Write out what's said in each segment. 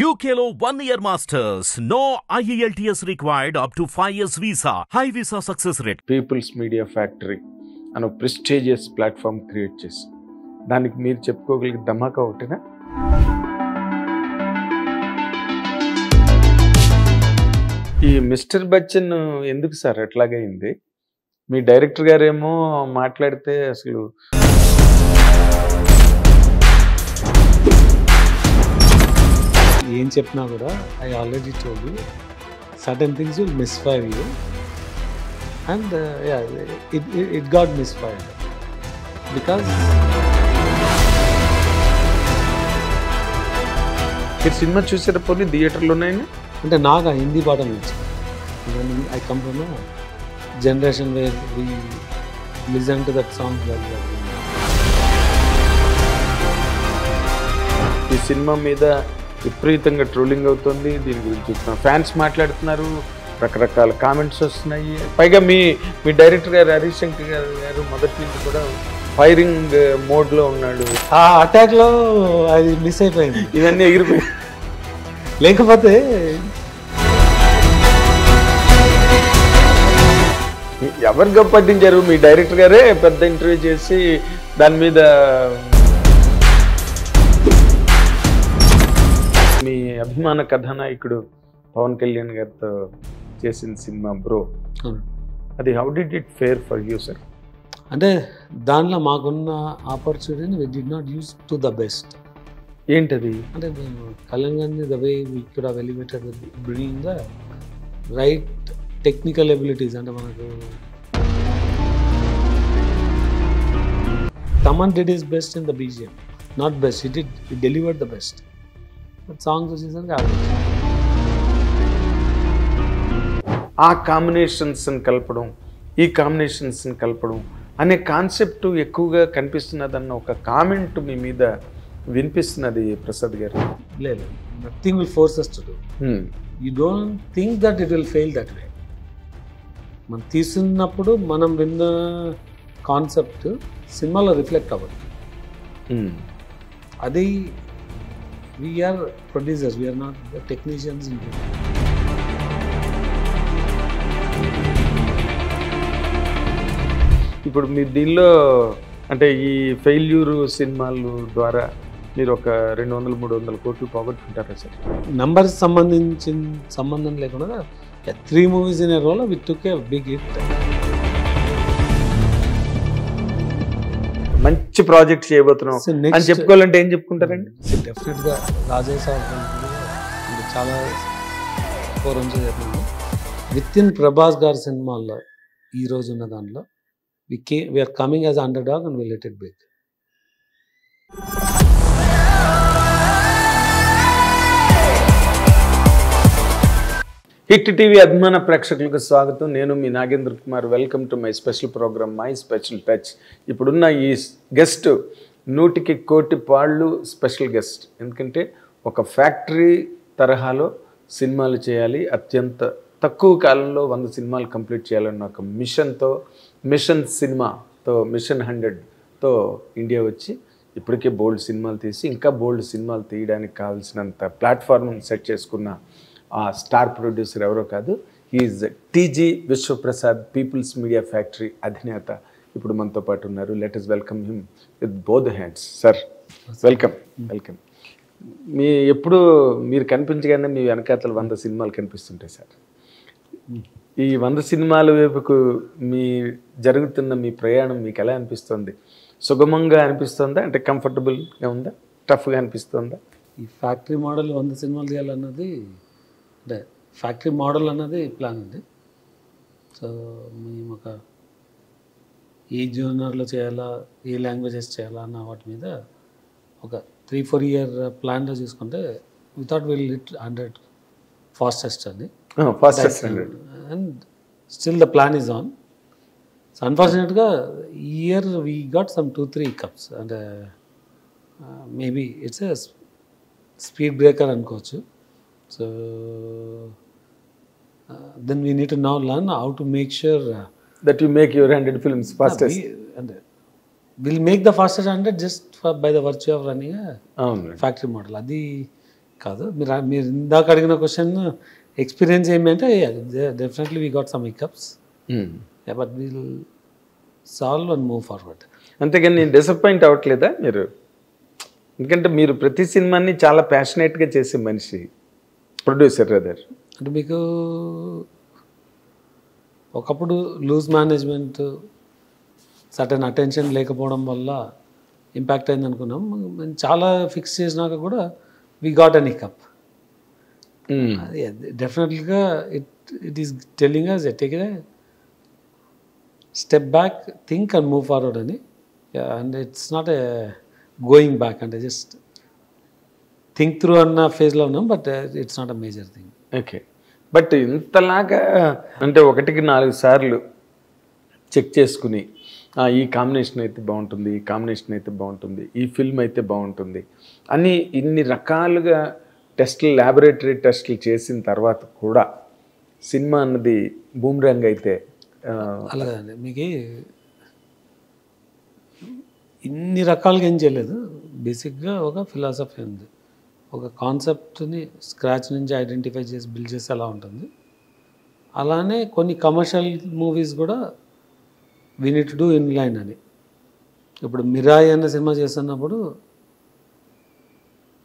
UKLO 1 year masters. No IELTS required up to 5 years visa. High visa success rate. People's Media Factory అని ఒక prestigious platform create చేసి దానికి మీరు చెప్పుకోగలిగే ధమాకా ఒకటినా? ఈ mister Bachchan ఎందుకు సార్ ఎట్లాగైంది? మీ director గారేమో మాట్లాడితే అసలు ఏం చెప్పినా కూడా I already told you certain things will misfire you and it got misfired because మీరు సినిమా చూసేటప్పుడు థియేటర్లో ఉన్నాయని అంటే నాకు ఆ హిందీ పాఠం నచ్చింది. I come from generation where we listen to that song. ఈ సినిమా మీద విపరీతంగా ట్రోలింగ్ అవుతుంది. దీని గురించి ఫ్యాన్స్ మాట్లాడుతున్నారు, రకరకాల కామెంట్స్ వస్తున్నాయి. పైగా మీ డైరెక్టర్ గారు హరీష్ శంకర్ గారు మొదటి నుంచి కూడా ఫైరింగ్ మోడ్లో ఉన్నాడు. ఆ అటాక్లో అది మిస్ అయిపోయింది, ఇవన్నీ ఎగిరిపోయి. లేకపోతే ఎవరు పట్టించారు? మీ డైరెక్టర్ గారే పెద్ద ఇంటర్వ్యూ చేసి దాని మీద మీ అభిమాన కథానాయకుడు పవన్ కళ్యాణ్ గారితో చేసిన సినిమా బ్రో, అది how did it fare for you sir? అంటే దాంట్లో మాకున్న ఆపర్చునిటీని we did not use to the best. ఏంటది? అంటే కళ్యాణ్ గారిని the way we could have elevated bringing the right technical abilities. అంటే మనకు Thaman did his best in the BGM, not best, he delivered the best. Songs వచ్చేసరికి ఆ కాంబినేషన్స్ని కలపడం, ఈ కాంబినేషన్స్ని కలపడం అనే కాన్సెప్ట్ ఎక్కువగా కనిపిస్తున్నదన్న ఒక కామెంట్ మీ మీద వినిపిస్తున్నది ప్రసాద్ గారు. లేదు, nothing will force us to do. You don't think that it will fail that way. మనం తీస్తున్నప్పుడు మనం విన్న కాన్సెప్ట్ సినిమాలో రిఫ్లెక్ట్ అవ్వదు. అది we are producers, we are not the technicians. ఇప్పుడు మీరు దీనిలో అంటే ఈ ఫెయిల్యూర్ సినిమాలు ద్వారా మీరు ఒక 200-300 కోట్లు పోగొట్టుకుంటారా సార్? నంబర్స్ సంబంధం లేకుండా 3 movies in a row we took a big hit. మంచి ప్రాజెక్ట్ చేయబోతున్నాం అని చెప్పుకోవాలంటే ఏం చెప్పుకుంటారండి? డెఫినెట్గా రాజేష్ సార్ చాలా ఫోరమ్స్ చెప్పినాము. విత్ ఇన్ ప్రభాస్ గారి సినిమాల్లో ఈ రోజు ఉన్న దాంట్లో we are coming as underdog and will let it big. Hit TV అభిమాన ప్రేక్షకులకు స్వాగతం. నేను మీ Nagendra Kumar. Welcome to my special programme my special touch. ఇప్పుడున్న ఈ గెస్ట్ 100కి కోటి పాళ్ళు స్పెషల్ గెస్ట్. ఎందుకంటే ఒక ఫ్యాక్టరీ తరహాలో సినిమాలు చేయాలి, అత్యంత తక్కువ కాలంలో 100 సినిమాలు కంప్లీట్ చేయాలన్న ఒక మిషన్ సినిమాతో మిషన్ 100తో ఇండియా వచ్చి ఇప్పటికే బోల్డ్ సినిమాలు తీసి ఇంకా బోల్డ్ సినిమాలు తీయడానికి కావాల్సినంత ప్లాట్ఫామ్ సెట్ చేసుకున్న ఆ స్టార్ ప్రొడ్యూసర్ ఎవరో కాదు, is TG Vishwaprasad, People's Media Factory అధినేత. ఇప్పుడు మనతో పాటు ఉన్నారు. Let us welcome him with both hands. Sir welcome. ఎప్పుడు మీరు కనిపించగానే మీ వెనకాతలు 100 సినిమాలు కనిపిస్తుంటాయి సార్. ఈ 100 సినిమాల వైపుకు జరుగుతున్న మీ ప్రయాణం మీకు ఎలా అనిపిస్తుంది? సుగమంగా అనిపిస్తుందా? అంటే కంఫర్టబుల్గా ఉందా? టఫ్గా అనిపిస్తుందా? ఈ ఫ్యాక్టరీ మోడల్ 100 సినిమాలు చేయాలన్నది, అంటే ఫ్యాక్టరీ మోడల్ అన్నది ప్లాన్ ఉంది. సో మేము ఒక ఏ జోనర్లో చేయాలా, ఏ లాంగ్వేజెస్ చేయాలా అన్న వాటి మీద ఒక 3-4 year ప్లాన్లో చూసుకుంటే వితౌట్ విల్ హిట్ 100 ఫాస్టెస్ట్ అని. And still the plan is on. So అన్ఫార్చునేట్గా ఈ year we got some 2-3 hiccups. అంటే maybe it's a speed breaker అనుకోవచ్చు. So then we need to now learn how to make sure that you make your 100 films fastest. We'll make the fastest 100 just by the virtue of running a factory model. Adi కాదు. మీరు ఇందాక అడిగిన question experience ఏమి అంటే definitely we got some hiccups, but will solve and move forward. అంతేగాని నేను disappoint అవ్వట్లేదా మీరు? ఎందుకంటే మీరు ప్రతి సినిమాని చాలా ప్యాషనేట్గా చేసే మనిషి, ప్రొడ్యూసర్ అదర్. అంటే మీకు ఒకప్పుడు లూజ్ మేనేజ్మెంట్, సర్టెన్ అటెన్షన్ లేకపోవడం వల్ల ఇంపాక్ట్ అయింది అనుకున్నాం. మేము చాలా ఫిక్స్ చేసినాక కూడా వీ గాట్ అన్ హికప్. అది డెఫినెట్లీగా it is telling us take a step back, think and move forward అని. And it's not a going back, అంటే జస్ట్ థింక్ త్రూ అన్న ఫేజ్లో ఉన్నాం, but it's not a major thing. Okay, but ఇంతలాగా అంటే 1-4 సార్లు చెక్ చేసుకుని ఈ కాంబినేషన్ అయితే బాగుంటుంది, ఈ కాంబినేషన్ అయితే బాగుంటుంది, ఈ ఫిల్మ్ అయితే బాగుంటుంది అని ఇన్ని రకాలుగా టెస్టులు, ల్యాబొరేటరీ టెస్టులు చేసిన తర్వాత కూడా సినిమా అన్నది బూమ్రాంగ్ అయితే అలాగండి. మీకు ఇన్ని రకాలుగా ఏం చేయలేదు. బేసిక్గా ఒక ఫిలాసఫీ ఉంది, ఒక కాన్సెప్ట్ని స్క్రాచ్ నుంచి ఐడెంటిఫై చేసి బిల్డ్ చేసి ఎలా ఉంటుంది. అలానే కొన్ని కమర్షియల్ మూవీస్ కూడా we need to do in line అని. ఇప్పుడు మిరాయి అన్న సినిమా చేస్తున్నప్పుడు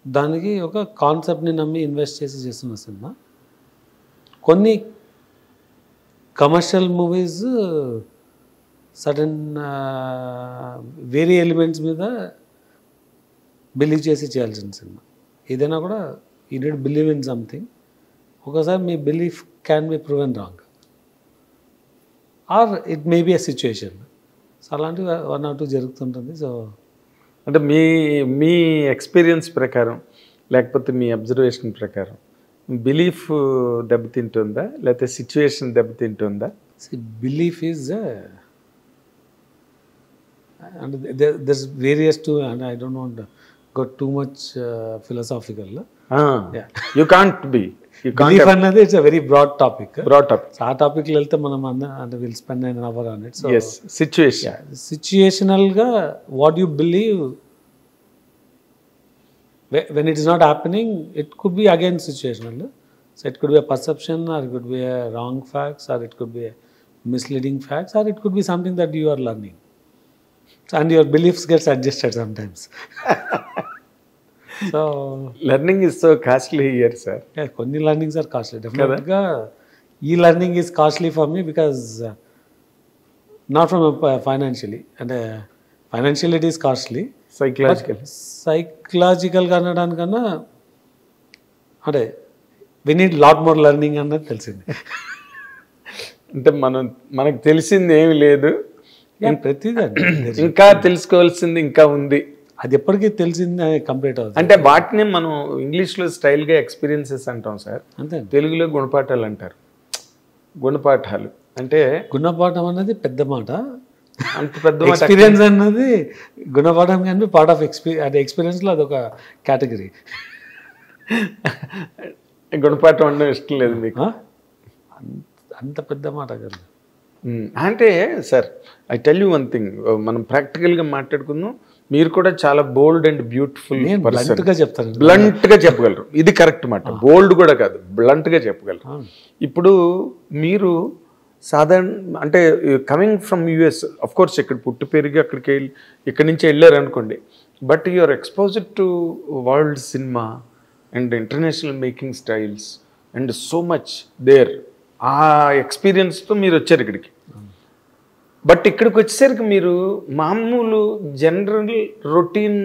దానికి ఒక కాన్సెప్ట్ని నమ్మి ఇన్వెస్ట్ చేసి చేస్తున్న సినిమా. కొన్ని కమర్షియల్ మూవీస్ సడన్ వేరే ఎలిమెంట్స్ మీద బిలీవ్ చేసి చేయాల్సిన సినిమా. ఏదైనా కూడా you need believe in something. ఒకసారి మీ belief can be proven wrong, or it may be a situation. So అలాంటివి 1 or 2 జరుగుతుంటుంది. సో అంటే మీ ఎక్స్పీరియన్స్ ప్రకారం లేకపోతే మీ అబ్జర్వేషన్ ప్రకారం బిలీఫ్ దెబ్బతింటుందా లేకపోతే సిచ్యువేషన్ దెబ్బతింటుందా? Belief is and there's various too, and I don't want to go too much philosophical. Yeah, you can't Belief అన్నది it's a very broad topic. ఆ టాపిక్లో వెళ్తే మనం అంటే will spend an hour on it. So yes, situation, సిచ్యుయేషనల్గా what you believe when it is not happening, it could be again situational. So it could be a perception, or it could be a wrong facts, or it could be a misleading facts, or it could be something that you are learning. And your beliefs gets adjusted sometimes. So learning is so costly here, sir. Yeah, కొన్ని learnings are costly. Definitely ఈ learning is costly for me because not from financially, and financially it is costly. సైకలాజికల్గా అనడానికన్నా అంటే we need lot more learning అన్నది తెలిసింది. అంటే మనకు తెలిసింది ఏమి లేదు, ప్రతిదాన్ని ఇంకా తెలుసుకోవాల్సింది ఇంకా ఉంది. అది ఎప్పటికీ తెలిసింది కంప్లీట్ అవుతుంది. అంటే వాటిని మనం ఇంగ్లీష్లో స్టైల్గా ఎక్స్పీరియన్సెస్ అంటాం సార్, అంతే. తెలుగులో గుణపాఠాలు అంటారు. గుణపాఠాలు అంటే గుణపాఠం అన్నది పెద్ద మాట, అంత పెద్ద ఎక్స్పీరియన్స్ అన్నది గుణపాఠం కానీ పార్ట్ ఆఫ్ ఎక్స్పీరియన్స్లో అదొక కేటగిరీ. గుణపాఠం అంటే ఇష్టం లేదు మీకు? అంత పెద్ద మాట కదా. అంటే sir I tell you one thing, మనం ప్రాక్టికల్గా మాట్లాడుకుందాం. మీరు కూడా చాలా బోల్డ్ అండ్ బ్యూటిఫుల్ బ్లంట్గా చెప్తాను, బ్లంట్గా చెప్పగలరు. ఇది కరెక్ట్ మాట, బోల్డ్ కూడా కాదు, బ్లంట్గా చెప్పగలరు. ఇప్పుడు మీరు సాధారణ అంటే coming from US, of course ఇక్కడ పుట్టి పెరిగి ఇక్కడి నుంచి వెళ్ళారు అనుకోండి, but you're exposed to world cinema and international making styles and so much there. ఆ ఎక్స్పీరియన్స్తో మీరు వచ్చారు ఇక్కడికి. బట్ ఇక్కడికి వచ్చేసరికి మీరు మామూలు జనరల్ రొటీన్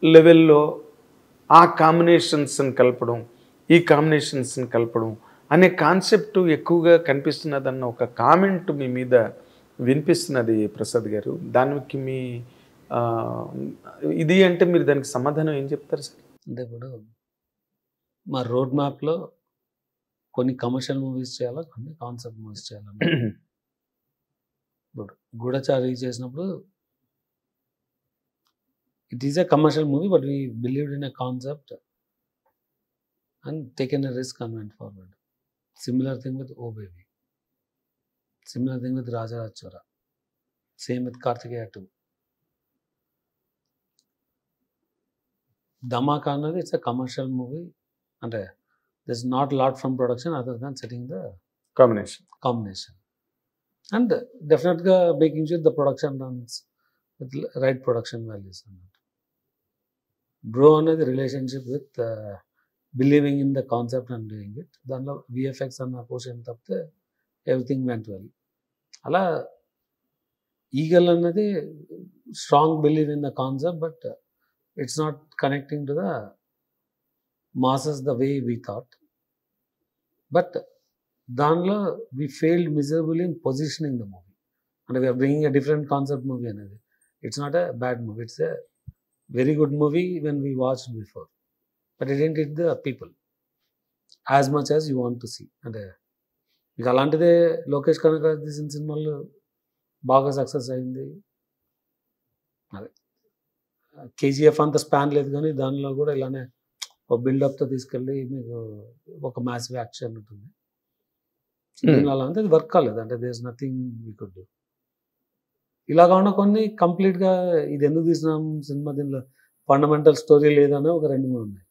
లెవెల్లో ఆ కాంబినేషన్స్ని కలపడం, ఈ కాంబినేషన్స్ని కలపడం అనే కాన్సెప్ట్ ఎక్కువగా కనిపిస్తున్నదన్న ఒక కామెంట్ మీ మీద వినిపిస్తున్నది ప్రసాద్ గారు. దానికి మీ ఇది అంటే మీరు దానికి సమాధానం ఏం చెప్తారు సార్? అంటే ఇప్పుడు మా రోడ్ మ్యాప్లో కొన్ని కమర్షియల్ మూవీస్ చేయాలా, కొన్ని కాన్సెప్ట్ మూవీస్ చేయాలా. ఇప్పుడు గూఢచారి చేసినప్పుడు it is a commercial movie, but we believed in a concept and taken a risk and went forward. Similar thing with Oh Baby. Similar thing with Raja Rachora. Same with Kartikeya 2. Dhamaka another, it's a commercial movie. అంటే this not lot from production other than setting the combination and డెఫినెట్గా making sure the production runs with right production values అన్నట్టు. Bro అనేది relationship with believing in the concept and doing it. దానిలో VFX అన్న portion తప్పితే everything went well. అలా Eagle అన్నది strong believe in the concept, but it's not connecting to the masses the way we thought. But దానిలో we failed miserably in positioning the movie. And we are bringing a different concept movie అనేది. It's not a bad movie. It's a very good movie when we watched before. But it didn't hit the people as much as you want to see. అంటే మీకు అలాంటిదే లోకేష్ కనకరాజ్ తీసిన సినిమాలు బాగా success అయింది. అదే KGF అంత స్పాన్ లేదు, కానీ దానిలో కూడా ఇలానే ఒక బిల్డప్తో తీసుకెళ్ళి మీకు ఒక మ్యాసివ్ యాక్షన్ ఉంటుంది. అలా అంటే అది వర్క్ కాలేదు. అంటే there is nothing we could do. ఇలా కాకుండా కొన్ని కంప్లీట్గా ఇది ఎందుకు తీసినాం సినిమా, దీనిలో ఫండమెంటల్ స్టోరీ లేదనే ఒక 2-3 ఉన్నాయి.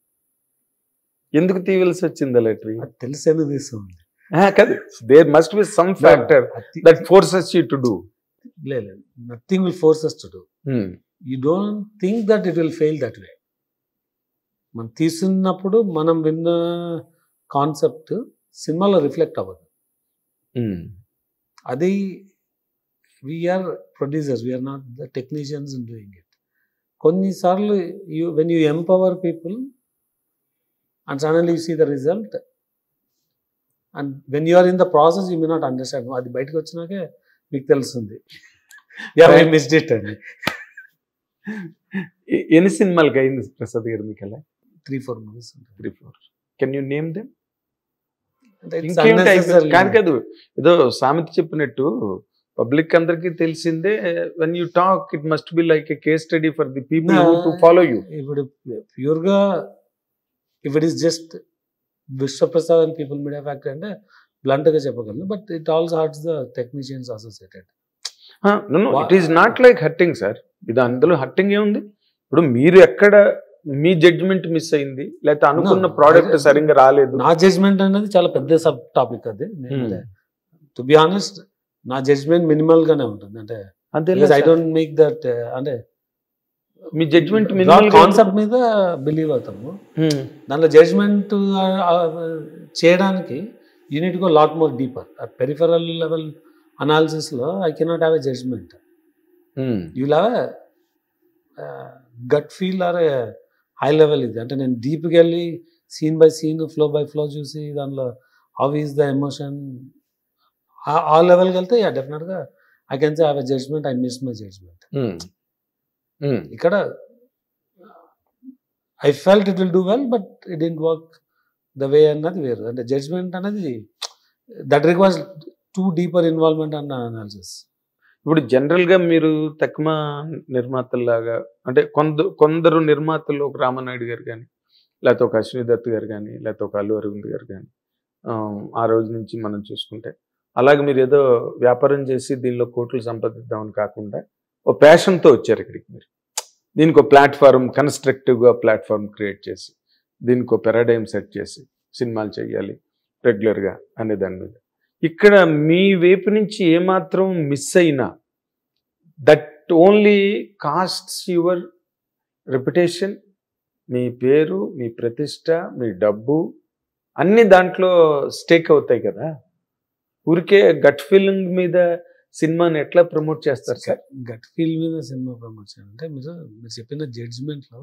ఎందుకు తీయవలసి వచ్చింది అలా ట్రీ? అది తెలిసి ఎందుకు తీస్తామండి కాదు, there must be some factor that forces you to do. లేదు, nothing will force us to do. You don't think that it will fail that way. మనం తీస్తున్నప్పుడు మనం విన్న కాన్సెప్ట్ సినిమాలో రిఫ్లెక్ట్ అవ్వదు. అది we are producers, we are not the technicians in doing it. కొన్నిసార్లు when you empower people and suddenly you see the result, and when you are in the process you may not understand. అది బయటకు వచ్చినాకే మీకు తెలుస్తుంది missed it అని. ఎన్ని సినిమాలకి అయింది ప్రసాద్ గారు మీకు అలా? 3-4 movies. 3-4. Can you name them? కాదు, ఏదో సామెత చెప్పినట్టు పబ్లిక్ అందరికి తెలిసిందే. When you talk it must be like a case study for the people to follow you. ఇప్పుడు ప్యూర్గా if it is just Vishwaprasad and People Media Factory అంటే బ్లంట్గా చెప్పగలను, but it also hurts the technicians associated. It is not like hurting sir. ఇది అందులో hurting ఏముంది? ఇప్పుడు మీరు ఎక్కడ మీ జడ్జ్మెంట్ మిస్ అయింది, లేకపోతే అనుకున్న ప్రోడక్ట్ సరిగ్గా రాలేదు. నా జడ్జ్మెంట్ అనేది చాలా పెద్ద సబ్ టాపిక్. అది టు బి ఆనెస్ట్ నా జడ్జ్మెంట్ మినిమల్ గానే ఉంటుంది. అంటే ఐ డోంట్ మేక్ దట్, అంటే మీ జడ్జ్మెంట్ కాన్సెప్ట్ మీద బిలీవ్ అవుతాము. దాంట్లో జడ్జ్మెంట్ చేయడానికి you need go lot more deeper. Peripheral level analysis లో I cannot have a judgement. You will have a gut feel or a high level. ఇది అంటే నేను డీప్కి వెళ్ళి scene by scene flow by flow చూసి దానిలో హౌ ఈస్ ద ఎమోషన్ ఆ లెవెల్కి వెళ్తే డెఫినెట్గా I can say have a judgement. I miss my judgement. ఇక్కడ I felt it will do well but it didn't work the way అన్నది వేరు. అంటే జడ్జ్మెంట్ అనేది that requires too deeper involvement అన్న అనాలిసిస్. ఇప్పుడు జనరల్గా మీరు తక్కువ నిర్మాతల్లాగా, అంటే కొందరు నిర్మాతలు, ఒక రామనాయుడు గారు కానీ, లేకపోతే ఒక అశ్విని దత్ గారు కానీ, లేకపోతే ఒక అల్లు అరవింద్ గారు కానీ, ఆ రోజు నుంచి మనం చూసుకుంటే అలాగే మీరు ఏదో వ్యాపారం చేసి దీనిలో కోట్లు సంపాదిద్దామని కాకుండా ఓ ప్యాషన్తో వచ్చారు ఇక్కడికి. మీరు దీనికి ఒక ప్లాట్ఫామ్, కన్స్ట్రక్టివ్గా ప్లాట్ఫామ్ క్రియేట్ చేసి దీనికి ఒక పెరాడైమ్ సెట్ చేసి సినిమాలు చేయాలి రెగ్యులర్గా అనే దాని మీద ఇక్కడ మీ వైపు నుంచి ఏమాత్రం మిస్ అయినా that only costs your reputation, మీ పేరు, మీ ప్రతిష్ట, మీ డబ్బు అన్ని దాంట్లో స్టేక్ అవుతాయి కదా. ఊరికే గట్ ఫీలింగ్ మీద సినిమాని ఎట్లా ప్రమోట్ చేస్తారు సార్? గట్ ఫీల్ మీద సినిమా ప్రమోట్ చేయాలంటే మీరు చెప్పిన జడ్జ్మెంట్లో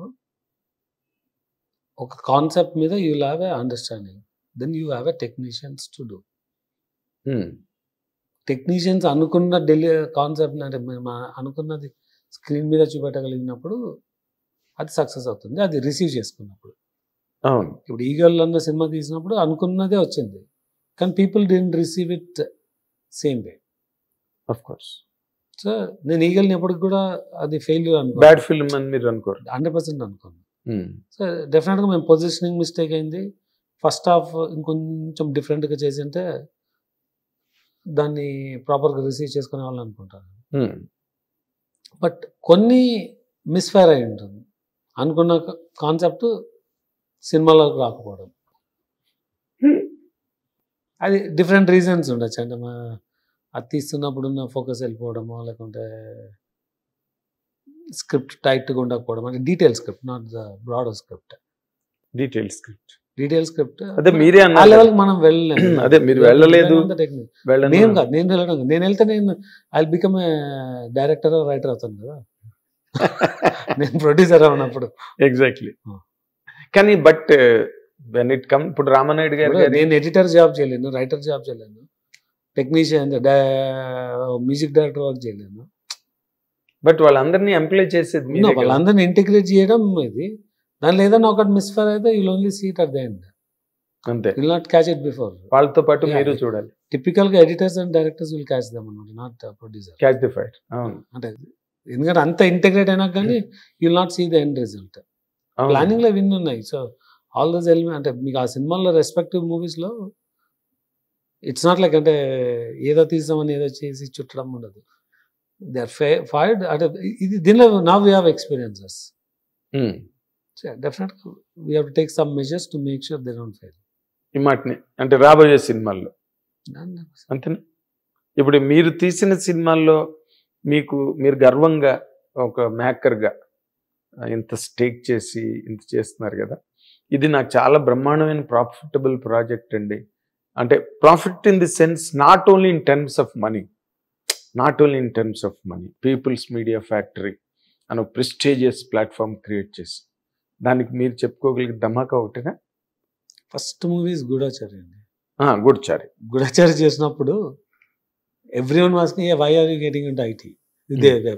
ఒక కాన్సెప్ట్ మీద you will have a understanding, then you have a technicians to do. Technicians అనుకున్న కాన్సెప్ట్ అంటే మేము అనుకున్నది స్క్రీన్ మీద చూపెట్టగలిగినప్పుడు అది సక్సెస్ అవుతుంది, అది రిసీవ్ చేసుకున్నప్పుడు. అవును, ఇప్పుడు ఈగల్ అన్న సినిమా తీసినప్పుడు అనుకున్నదే వచ్చింది, కానీ people didn't receive it same way. Of course. So నేను ఈగల్ని ఎప్పటికి కూడా అది ఫెయిల్యూర్ అనుకో, బ్యాడ్ ఫిల్మ్ అని మీరు అనుకోరు? 100% అనుకోను. సో డెఫినెట్గా మేము పొజిషనింగ్ మిస్టేక్ అయింది. ఫస్ట్ హాఫ్ ఇంకొంచెం డిఫరెంట్గా చేసి ఉంటే దాన్ని ప్రాపర్గా రిసీవ్ చేసుకునే వాళ్ళు అనుకుంటారు. బట్ కొన్ని మిస్ఫైర్ అయి ఉంటుంది, అనుకున్న కాన్సెప్ట్ సినిమాలోకి రాకపోవడం. అది డిఫరెంట్ రీజన్స్ ఉండొచ్చు. అంటే అది తీస్తున్నప్పుడు ఉన్న ఫోకస్ వెళ్ళిపోవడమో, లేకుంటే స్క్రిప్ట్ టైట్గా ఉండకపోవడం, అంటే detail script, not the broad script. Detail script అదే మీరే ఆ లెవెల్కి మనం వెళ్ళలేము. అదే మీరు వెళ్ళలేదు. నేను కాదు, నేను వెళ్ళడం, నేను వెళ్తే నేను I become a director writer అవుతాను కదా. నేను ప్రొడ్యూసర్ అవునప్పుడు. ఎగ్జాక్ట్లీ. కానీ బట్ వెన్ ఇట్ కమ్, ఇప్పుడు రామానాయుడు గారు నేను ఎడిటర్ జాబ్ చేయలేను, రైటర్ జాబ్ చేయలేను, టెక్నీషియన్, మ్యూజిక్ డైరెక్టర్ వర్క్ చేయలేను. బట్ వాళ్ళందరినీ ఎంప్లాయ్ చేసేది వాళ్ళందరినీ ఇంటిగ్రేట్ చేయడం ఇది. దానిలో ఏదైనా ఒకటి మిస్ఫైర్ అయితే you only see it at the end, అంతే. Will not catch it before. వాళ్ళతో పాటు మీరు చూడాలి. టిపికల్ గా editors and directors will catch them అన్నమాట, not producer. Catch the fire. అవును. అంటే ఎందుకంటే అంత ఇంటిగ్రేట్ అయినా కానీ you will not see the end result. Planning లో విన్ ఉన్నాయి. సో ఆల్ దోస్ ఎలిమెంట్, అంటే మీకు ఆ సినిమాల్లో రెస్పెక్టివ్ మూవీస్ లో ఇట్స్ నాట్ లైక్ అంటే ఏదో తీసామని ఏదో చేసి చుట్టడం ఉండదు. They are fired. అంటే ఇది దీనిలో నౌ వీ హ్యావ్ ఎక్స్పీరియన్సెస్. డెఫినెట్గా we have to take some measures to make sure they don't fail. ఈ మాటని అంటే రాబోయే సినిమాల్లో అంతేనా? ఇప్పుడు మీరు తీసిన సినిమాల్లో మీరు గర్వంగా ఒక మేకర్గా ఇంత స్టేక్ చేసి ఇంత చేస్తున్నారు కదా, ఇది నాకు చాలా బ్రహ్మాండమైన ప్రాఫిటబుల్ ప్రాజెక్ట్ అండి. అంటే profit in the sense not only in terms of money, People's Media Factory అని ఒక ప్రెస్టీజియస్ ప్లాట్ఫామ్ క్రియేట్ చేసి దానికి మీరు చెప్పుకోగలిగే ధమాకా ఒకటినా? ఫస్ట్ మూవీస్ గూఢచారి అండి. గూఢచారి చేసినప్పుడు everyone was asking why are you getting into IT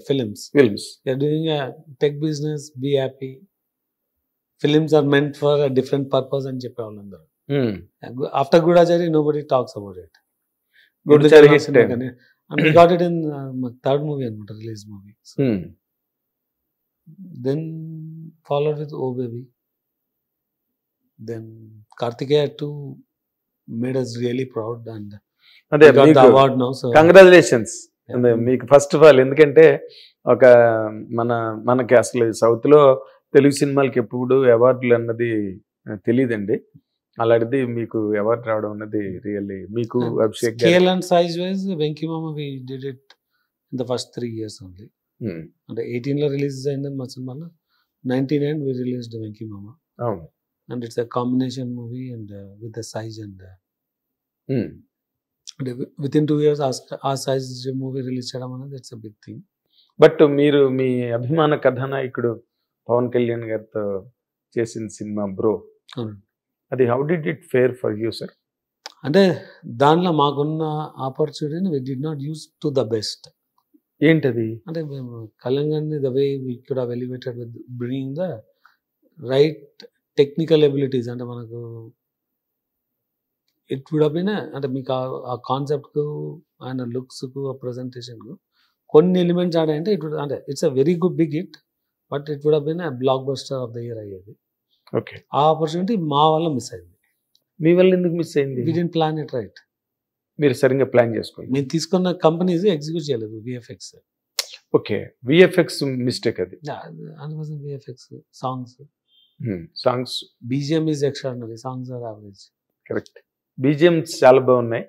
films, you are doing a tech business, be happy, films are meant for a different purpose అని చెప్పేవాళ్ళు అందరూ. After Goodachari nobody talks about it. Goodachari hit and we got it in third movie anamata, release movie. Then followed with Oh Baby, then Kartikeya 2 made us really proud and we got the award now. So congratulations మీకు first of all. ఎందుకంటే ఒక మనకి అసలు south లో తెలుగు సినిమాలకి ఎప్పుడు అవార్డులు అన్నది తెలియదండి. అలాంటిది మీకు అవార్డు రావడం అన్నది రియల్లీ మీకు Abhishek scale and size wise Venky Mama we did it in the first 3 years only. అంటే 18 లో రిలీజ్ అయింది మా సినిమాలో, 99 వి రిలీజ్డ్ వెంకీ మామ. అవును. And it's a combination movie and with the size and with in 2 years ఆ సైజ్ మూవీ రిలీజ్ చేయడం అనేది it's a big thing. But మీరు మీ అభిమాన కథానాయకుడు పవన్ కళ్యాణ్ గారితో చేసిన సినిమా బ్రో, అది how did it fare for you sir? అంటే దానిలో మాకున్న ఆపర్చునిటీని we did not use to the best. ఏంటది? అంటే మేము Kalyan the way we could have elevated with bringing the right technical abilities. అంటే మనకు ఇట్ వుడ్ హావ్ బీన్, అంటే మీకు ఆ కాన్సెప్ట్కు, ఆయన లుక్స్కు, ఆ ప్రజెంటేషన్కు కొన్ని ఎలిమెంట్స్ ఆడాయంటే ఇట్ వుడ్, అంటే it's a very good big hit, but it would have been a blockbuster of the year అయ్యేది. ఓకే. ఆ ఆపర్చునిటీ మా వల్ల మిస్ అయింది. మీ వల్ల ఎందుకు మిస్ అయింది? We didn't plan it right. మీరు సరిగ్గా ప్లాన్ చేసుకోండి. మేము తీసుకున్న కంపెనీస్ ఎగ్జిక్యూట్ చేయలేదు. విఎఫ్ఎక్స్. ఓకే, విఎఫ్ఎక్స్ మిస్టేక్ అది. అందుకోసం VFX, songs BGM is extraordinary, songs are average. Correct. బీజిఎం చాలా బాగున్నాయి,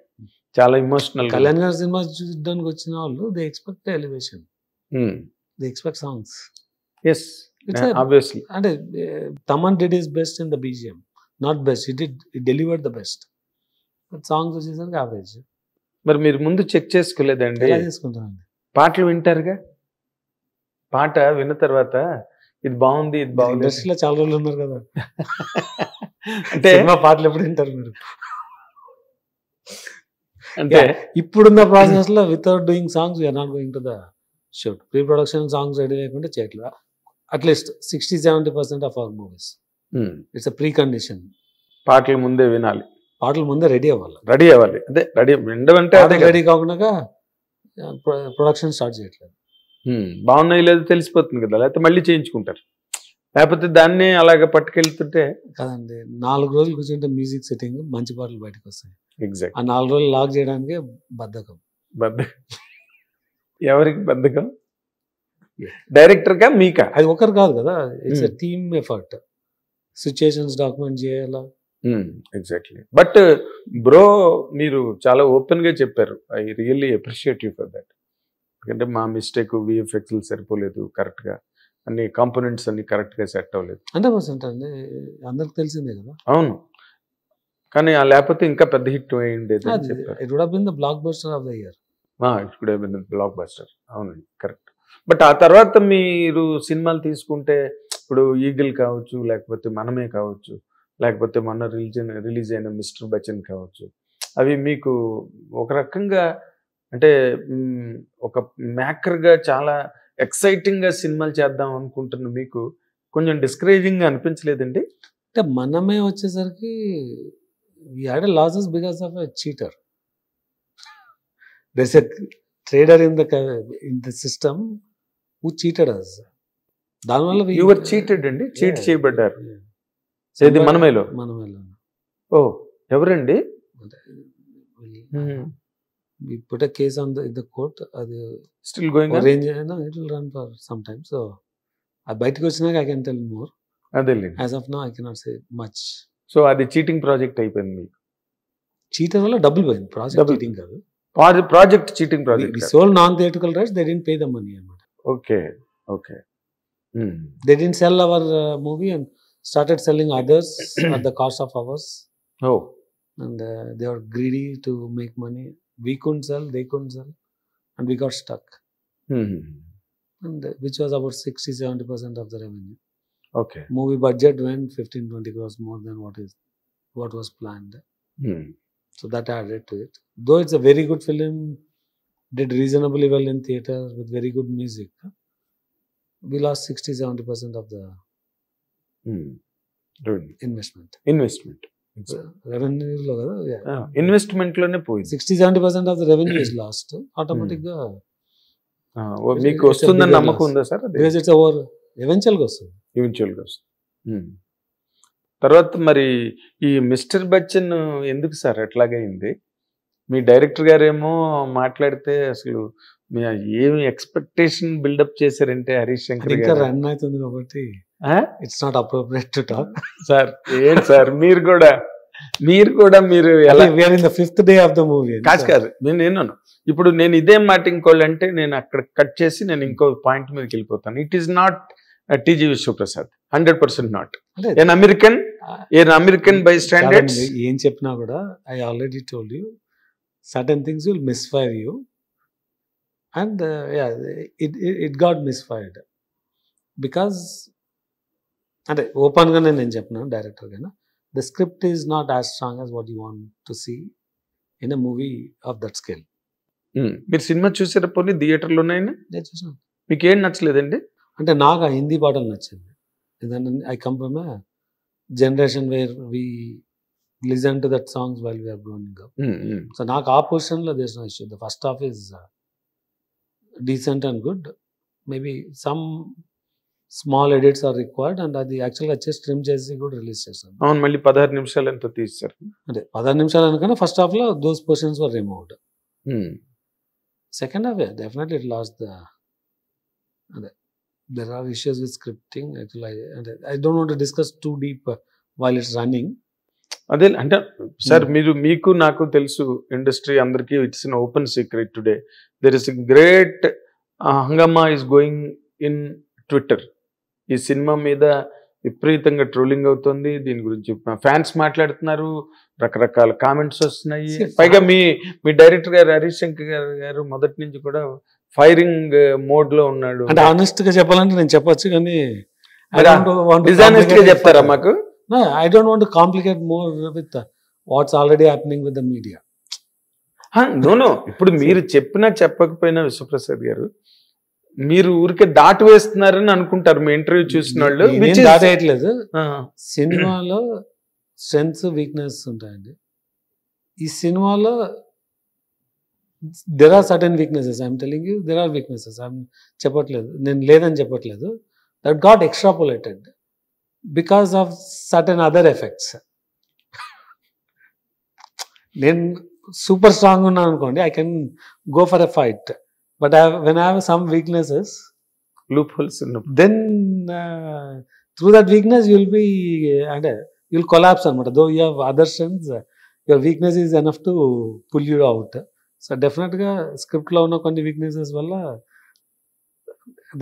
చాలా ఇమోషనల్. కళ్యాణ్ గారి సినిమా చూడడానికి వచ్చిన వాళ్ళు they expect elevation, they expect songs. Yes, obviously. అంటే Thaman did his best in the BGM, not best, he delivered the best, but songs వచ్చేసరికి యావరేజ్. మరి మీరు ముందు చెక్ చేసుకోలేదండి? ఎలా చేసుకుంటానండి? పాటలు వింటారుగా, పాట విన్న తర్వాత ఇది బాగుంది, ఇది బాగుంది. ఇండస్ట్రీలో చాలా రోజులు ఉన్నారు కదా, అంటే సినిమా పాటలు ఎప్పుడు వింటారు మీరు? అంటే ఇప్పుడున్న ప్రాసెస్ లో without doing songs we're not going to the shoot. Pre production songs ready లేకుండా చేయట్లేదు. At least 60-70% of our movies it's a precondition. పాటలు ముందే వినాలి, పాటలు ముందే రెడీ అవ్వాలి. అదే రెడీ వినడం రెడీ కాకుండా ప్రొడక్షన్ స్టార్ట్ చేయట్లేదు. బాగున్నాయి లేదు తెలిసిపోతుంది కదా, లేకపోతే మళ్ళీ చేయించుకుంటారు. లేకపోతే దాన్ని అలాగ పట్టుకెళ్తుంటే కదండి. 4 రోజులు కూర్చుంటే మ్యూజిక్ సెట్టింగ్, మంచి పాటలు బయటకు వస్తాయి. ఎగ్జాక్ట్. ఆ 4 రోజులు లాక్ చేయడానికి బద్ధకం. ఎవరికి బద్ధకం? డైరెక్టర్ గా, మీకా? అది ఒకరు కాదు కదా, it's a team effort. Situations document చేయాలా, ఎగ్జాక్ట్లీ. బట్ బ్రో మీరు చాలా ఓపెన్ గా చెప్పారు. I really appreciate you for that. ఎందుకంటే మా మిస్టేక్ విఎఫ్ఎక్స్లు సరిపోలేదు, కరెక్ట్ గా అన్ని కాంపోనెంట్స్ అన్ని కరెక్ట్ గా సెట్ అవ్వలేదు. 100% అండి, అందరికి తెలిసిందే కదా. అవును, కానీ ఆ లేకపోతే ఇంకా పెద్ద హిట్ అయ్యిండేది అని చెప్పారు. It would have been the blockbuster of the year. It could have been blockbuster. అవునండి, కరెక్ట్. బట్ ఆ తర్వాత మీరు సినిమాలు తీసుకుంటే ఇప్పుడు ఈగిల్ కావచ్చు, లేకపోతే మనమే కావచ్చు, లేకపోతే మొన్న రిలీజ్ అయిన మిస్టర్ బచ్చన్ కావచ్చు, అవి మీకు ఒక రకంగా అంటే ఒక మేకర్గా చాలా ఎక్సైటింగ్గా సినిమాలు చేద్దాం అనుకుంటున్న మీకు కొంచెం డిస్కరేజింగ్గా అనిపించలేదండి? అంటే మనమే వచ్చేసరికి we had a losses because of a cheater. There's a trader in the system who cheated us. దానివల్ల you were cheated అండి, చీట్ చేయబడ్డారు. ఇది మనమేలో. ఓ ఎవరండి? We put a case on in the court. అది still going on? It will run for some time. So ఆ బయటకు వచ్చినాక I can tell more. అదేలేండి. As of now I cannot say much. So అది cheating project అయిపోయింది మీకు. Cheater వల్ల డబ్బులు పోయింది, ప్రాజెక్ట్ చీటింగ్ కాదు. Project cheating project. We sold non-theatrical rights, they didn't pay the money అన్నమాట. Okay. They didn't sell our movie and started selling others at the cost of ours. Oh. And they were greedy to make money. We couldn't sell, they couldn't sell, and we got stuck. And which was about 60-70% of the revenue. Okay. Movie budget went 15-20 crores more than what was planned. So that added to it. Though it's a very good film, did reasonably well in theater with very good music, we lost 60-70% of the investment. Revenue lo kada, yeah. Investment lone poyindi. 60-70% of the revenue is lost. Automatic ga. మీకు వస్తుందని నమ్మకం ఉందా sir? Because it's over. Eventually వస్తుంది. తర్వాత మరి ఈ mister Bachchan ఎందుకు sir ఎట్లాగైంది? మీ director గారేమో మాట్లాడితే అసలు ఏమి ఎక్స్పెక్టేషన్ బిల్డప్ చేశారంటే హరీష్ శంకర్ గారు రన్ అవుతుంది కాబట్టి it's not appropriate to talk. Sir ఏంటి సార్ మీరు కూడా ఎలా in the 5th day of the movie? కాదు నేను ఇప్పుడు నేను ఇదే మాట ఇంకోళ్ళంటే నేను అక్కడ కట్ చేసి నేను ఇంకో పాయింట్ మీదకి వెళ్ళిపోతాను. It is not TG Vishwaprasad, 100% not an American by standards. ఏం చెప్పినా కూడా I already told you certain things will misfire you and it got misfired because అంటే ఓపెన్గానే నేను చెప్పినాను డైరెక్టర్గా, the script is not as strong as what you want to see in a movie of that scale. మీరు సినిమా చూసారా పోనీ థియేటర్లోనైనా? నేను చూసాను. మీకు ఏం నచ్చలేదండి? అంటే నాకు ఆ హిందీ పాటలు నచ్చింది. I come from a generation where we listen to that songs while we are growing up. So నాకు ఆ పొజిషన్లో there is no issue. The first half is decent and good. Maybe some small edits are required and అది యాక్చువల్గా వచ్చేసి trim చేసి కూడా release చేస్తాను. అవును, మళ్ళీ 16 నిమిషాలు ఎంతో తీస్తారు. అంటే 16 నిమిషాలు అనుకున్నా ఫస్ట్ హాఫ్లో those positions were removed. Second half definitely it last the అదే there are issues with scripting actually. I don't want to discuss too deep while it's running. అదే అంటే సార్ మీకు నాకు తెలుసు, ఇండస్ట్రీ అందరికీ it's an open secret today. There is great హంగామా is going in Twitter. ఈ cinema మీద విపరీతంగా ట్రోలింగ్ అవుతుంది. దీని గురించి ఫ్యాన్స్ మాట్లాడుతున్నారు, రకరకాల కామెంట్స్ వస్తున్నాయి. పైగా మీ డైరెక్టర్ గారు హరీష్ శంకర్ గారు మొదటి నుంచి కూడా ఫైరింగ్ మోడ్ లో ఉన్నాడు. అంటే ఆనెస్ట్ గా చెప్పాలంటే నేను చెప్పొచ్చు, కానీ చెప్తారా మాకు? I don't want to complicate more with what's already happening with the media. No ఇప్పుడు మీరు చెప్పినా చెప్పకపోయినా విశ్వప్రసాద్ గారు మీరు ఊరికే దాటి వేస్తున్నారని అనుకుంటారు మీ ఇంటర్వ్యూ చూసిన వాళ్ళు. దాటేయట్లేదు. సినిమాలో స్ట్రెంగ్స్ వీక్నెస్ ఉంటాయండి. ఈ సినిమాలో there are certain weaknesses. I'm telling you, there are weaknesses. I'm చెప్పట్లేదు, నేను లేదని చెప్పట్లేదు. That got extrapolated because of certain other effects. నేను సూపర్ స్ట్రాంగ్ ఉన్నాను అనుకోండి, I can go for a fight. But when I have some weaknesses, loopholes, then through that weakness you will be, and will collapse అనమాట. Though you have other strengths, your weakness is enough to pull you out. So డెఫినెట్గా స్క్రిప్ట్లో ఉన్న కొన్ని weaknesses వల్ల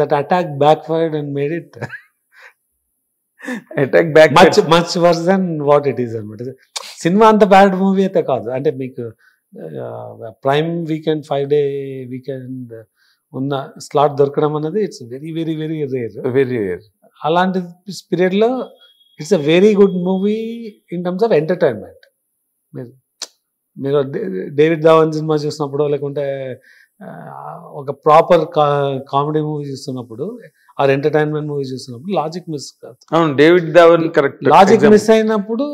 that attack backfired and made it attack back much worse than what it is అనమాట. సినిమా అంత bad movie అయితే కాదు. అంటే మీకు ప్రైమ్ వీకెండ్ 5-day వీకెండ్ ఉన్న స్లాట్ దొరకడం అనేది it's very very very rare. Very rare. అలాంటి పీరియడ్లో it's a very good movie in terms of entertainment. మీరు డేవిడ్ ధావన్ సినిమా చూసినప్పుడు, లేకుంటే ఒక ప్రాపర్ కామెడీ మూవీ చూస్తున్నప్పుడు, ఆర్ ఎంటర్టైన్మెంట్ మూవీ చూస్తున్నప్పుడు లాజిక్ మిస్ కాదు. అవును, David Dhawan correct. Logic miss అయినప్పుడు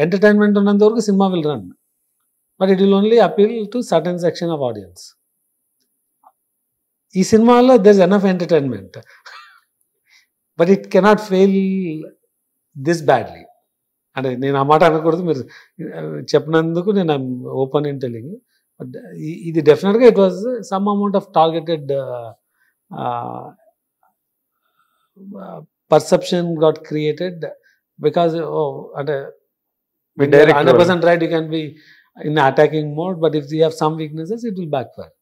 ఎంటర్టైన్మెంట్ ఉన్నంత వరకు సినిమా will run, but it will only appeal to certain section of audience. ఈ సినిమాలో there is enough entertainment, but it cannot fail this badly. అంటే నేను ఆ మాట అనకూడదు, మీరు చెప్పినందుకు నేను ఓపెన్ ఇన్ టెలింగ్. బట్ ఇది డెఫినెట్గా it was some amount of targeted perception got created because అంటే 100% right, you can be in attacking mode, but if you have some weaknesses it will backfire.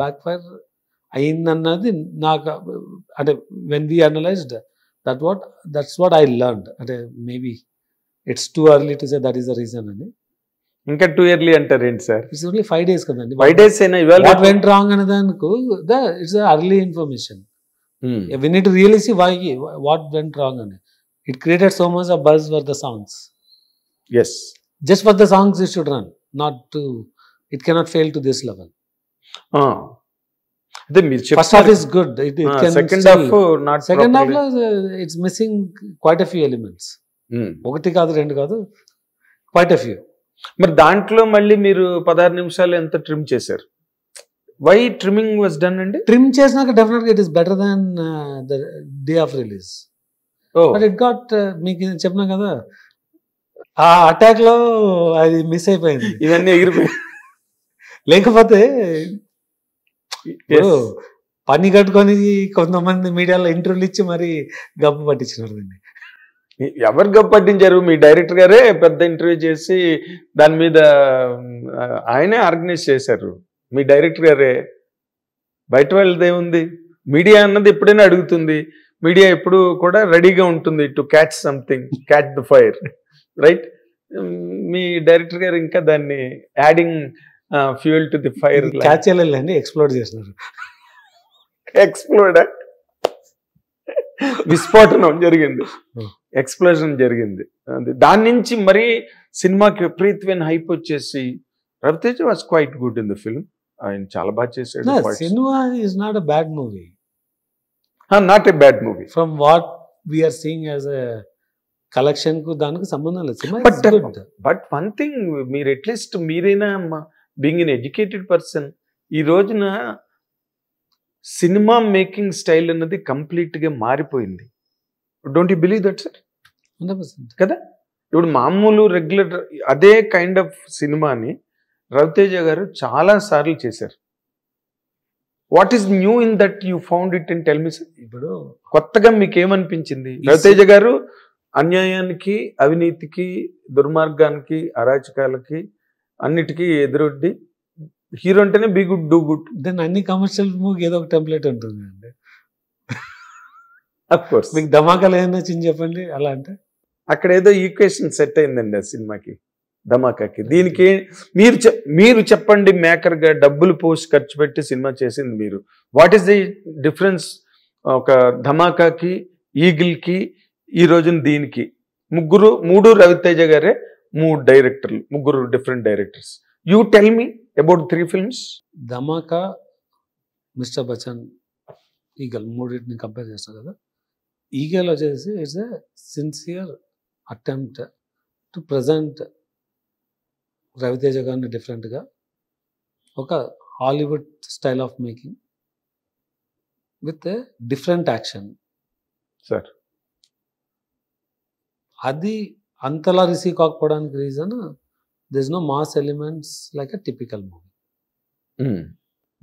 Backfire అయిందన్నది నాకు అంటే when we analyzed that's what I learned. అంటే maybe it's too early to say that is the reason అని. ఇంకా too early అంటారు ఏంటి sir? It's only 5 days కదండి. 5 days అయినా ఇవాళ what went wrong అనే దానికి it's the early information. We need to really see what went wrong అని. It created so much of buzz for the songs. Yes. Just for the songs it should run, not to, it cannot fail to this level. అదే మీరు First half is good. It can second still, half not second half లో it's missing quite a few elements. ఒకటి కాదు, రెండు కాదు, quite a few. మరి దాంట్లో మళ్ళీ మీరు 16 నిమిషాలు ఎంత ట్రిమ్ చేశారు? వై ట్రిమ్మింగ్ వాజ్ డన్ అండి? ట్రిమ్ చేసినాక డెఫినెట్గా it is better than the day of release. But it got, మీకు చెప్పినా కదా, ఆ అటాక్ లో అది మిస్ అయిపోయింది, ఇవన్నీ ఎగిరిపోయి. లేకపోతే పని కట్టుకొని కొంతమంది మీడియాలో ఇంటర్వ్యూలు ఇచ్చి మరి గబ్బు పట్టించినారు. ఎవరు గబ్బు పట్టించారు? మీ డైరెక్టర్ గారే పెద్ద ఇంటర్వ్యూ చేసి దాని మీద ఆయనే ఆర్గనైజ్ చేశారు. మీ డైరెక్టర్ గారే. బయట వాళ్ళదే ఉంది. మీడియా అన్నది ఎప్పుడైనా అడుగుతుంది. మీడియా ఎప్పుడు కూడా రెడీగా ఉంటుంది to catch something, catch the fire, right? Me director గారు ఇంకా దాన్ని adding fuel to the fire. Catch చేయాలండి, ఎక్స్ప్లోర్ చేస్తున్నారు. ఎక్స్ప్లోడ్, విస్ఫోటనం జరిగింది, ఎక్స్ప్లోజన్ జరిగింది. దాని నుంచి మరీ సినిమాకి విపరీతమైన హైప్ వచ్చేసి Ravi Teja was quite good in the film. ఆయన చాలా బాగా చేశాడు. సినిమా is not a bad movie. Not a bad movie from what we're seeing as a collection కు దానికి సంబంధం లేదు. బట్ వన్ థింగ్, మీరు అట్లీస్ట్ మీరైనా బీయింగ్ ఎన్ ఎడ్యుకేటెడ్ పర్సన్, ఈ రోజున సినిమా మేకింగ్ స్టైల్ అన్నది కంప్లీట్ గా మారిపోయింది. Don't you believe that sir? 100% కదా. ఇప్పుడు మామూలు రెగ్యులర్ అదే కైండ్ ఆఫ్ సినిమాని రవితేజ గారు చాలా సార్లు చేశారు. What is new in that you found it and tell me sir. ఇప్పుడు కొత్తగా మీకు ఏమనిపించింది? రవితేజ గారు అన్యాయానికి, అవినీతికి, దుర్మార్గానికి, అరాచకాలకి అన్నిటికీ ఎదురొడ్డి హీరో అంటేనే be good do good. Then అన్ని కమర్షియల్ మూవీ ఏదో ఒక టెంప్లెట్ ఉంటుంది అండి. Of course. మీకు ధమాకాలు ఏదైనా వచ్చింది చెప్పండి. అలా అంటే అక్కడ ఏదో ఈక్వేషన్ సెట్ అయిందండి ఆ సినిమాకి, ధమాకాకి. దీనికి మీరు చెప్పండి, మేకర్ గా డబ్బులు పోసి ఖర్చు పెట్టి సినిమా చేసింది మీరు. వాట్ ఈస్ ది డిఫరెన్స్ ఒక ధమాకాకి, ఈగిల్ కి, ఈ రోజున దీనికి? మూడు రవితేజ గారే, 3 డైరెక్టర్లు, 3 different directors. You tell me about 3 films. Dhamaka, Mr Bachchan, Eagle, మూడింటిని కంపేర్ చేస్తాం కదా. ఈగల్ వచ్చేసి it's a sincere attempt to present Ravi Teja గారిని డిఫరెంట్గా, ఒక Hollywood style of making with a different action. Sir అది అంతలా రిసీవ్ కాకపోవడానికి reason this no mass elements like a typical movie.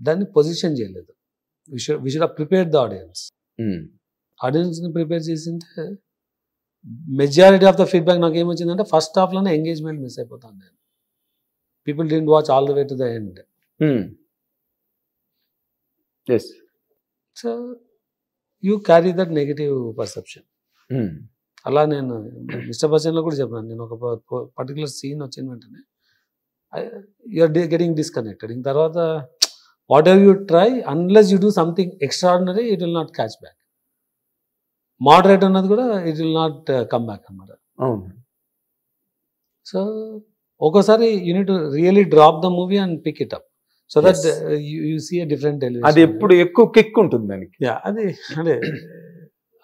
దాన్ని పొజిషన్ చేయలేదు. We should have prepared the audience. ఆడియన్స్ని prepare చేసింటే మెజారిటీ ఆఫ్ ద ఫీడ్బ్యాక్ నాకు ఏమొచ్చిందంటే first హాఫ్లోనే ఎంగేజ్మెంట్ మిస్ అయిపోతాను నేను. People didn't watch all the way to the end. Yes. So you carry that negative perception. అలా నేను మిస్టర్ బచ్చన్లో కూడా చెప్పాను, నేను ఒక పర్టికులర్ సీన్ వచ్చిన వెంటనే యూఆర్ గెటింగ్ డిస్కనెక్టెడ్. ఇంక తర్వాత whatever you try unless you do something extraordinary it will not catch back. Moderate అన్నది కూడా it will not come back అన్నమాట. అవును. సో ఒక్కోసారి you need to really drop the movie and pick it up so that you see a different elevation. అది ఎప్పుడు ఎక్కువ kick ఉంటుంది దానికి. అది అంటే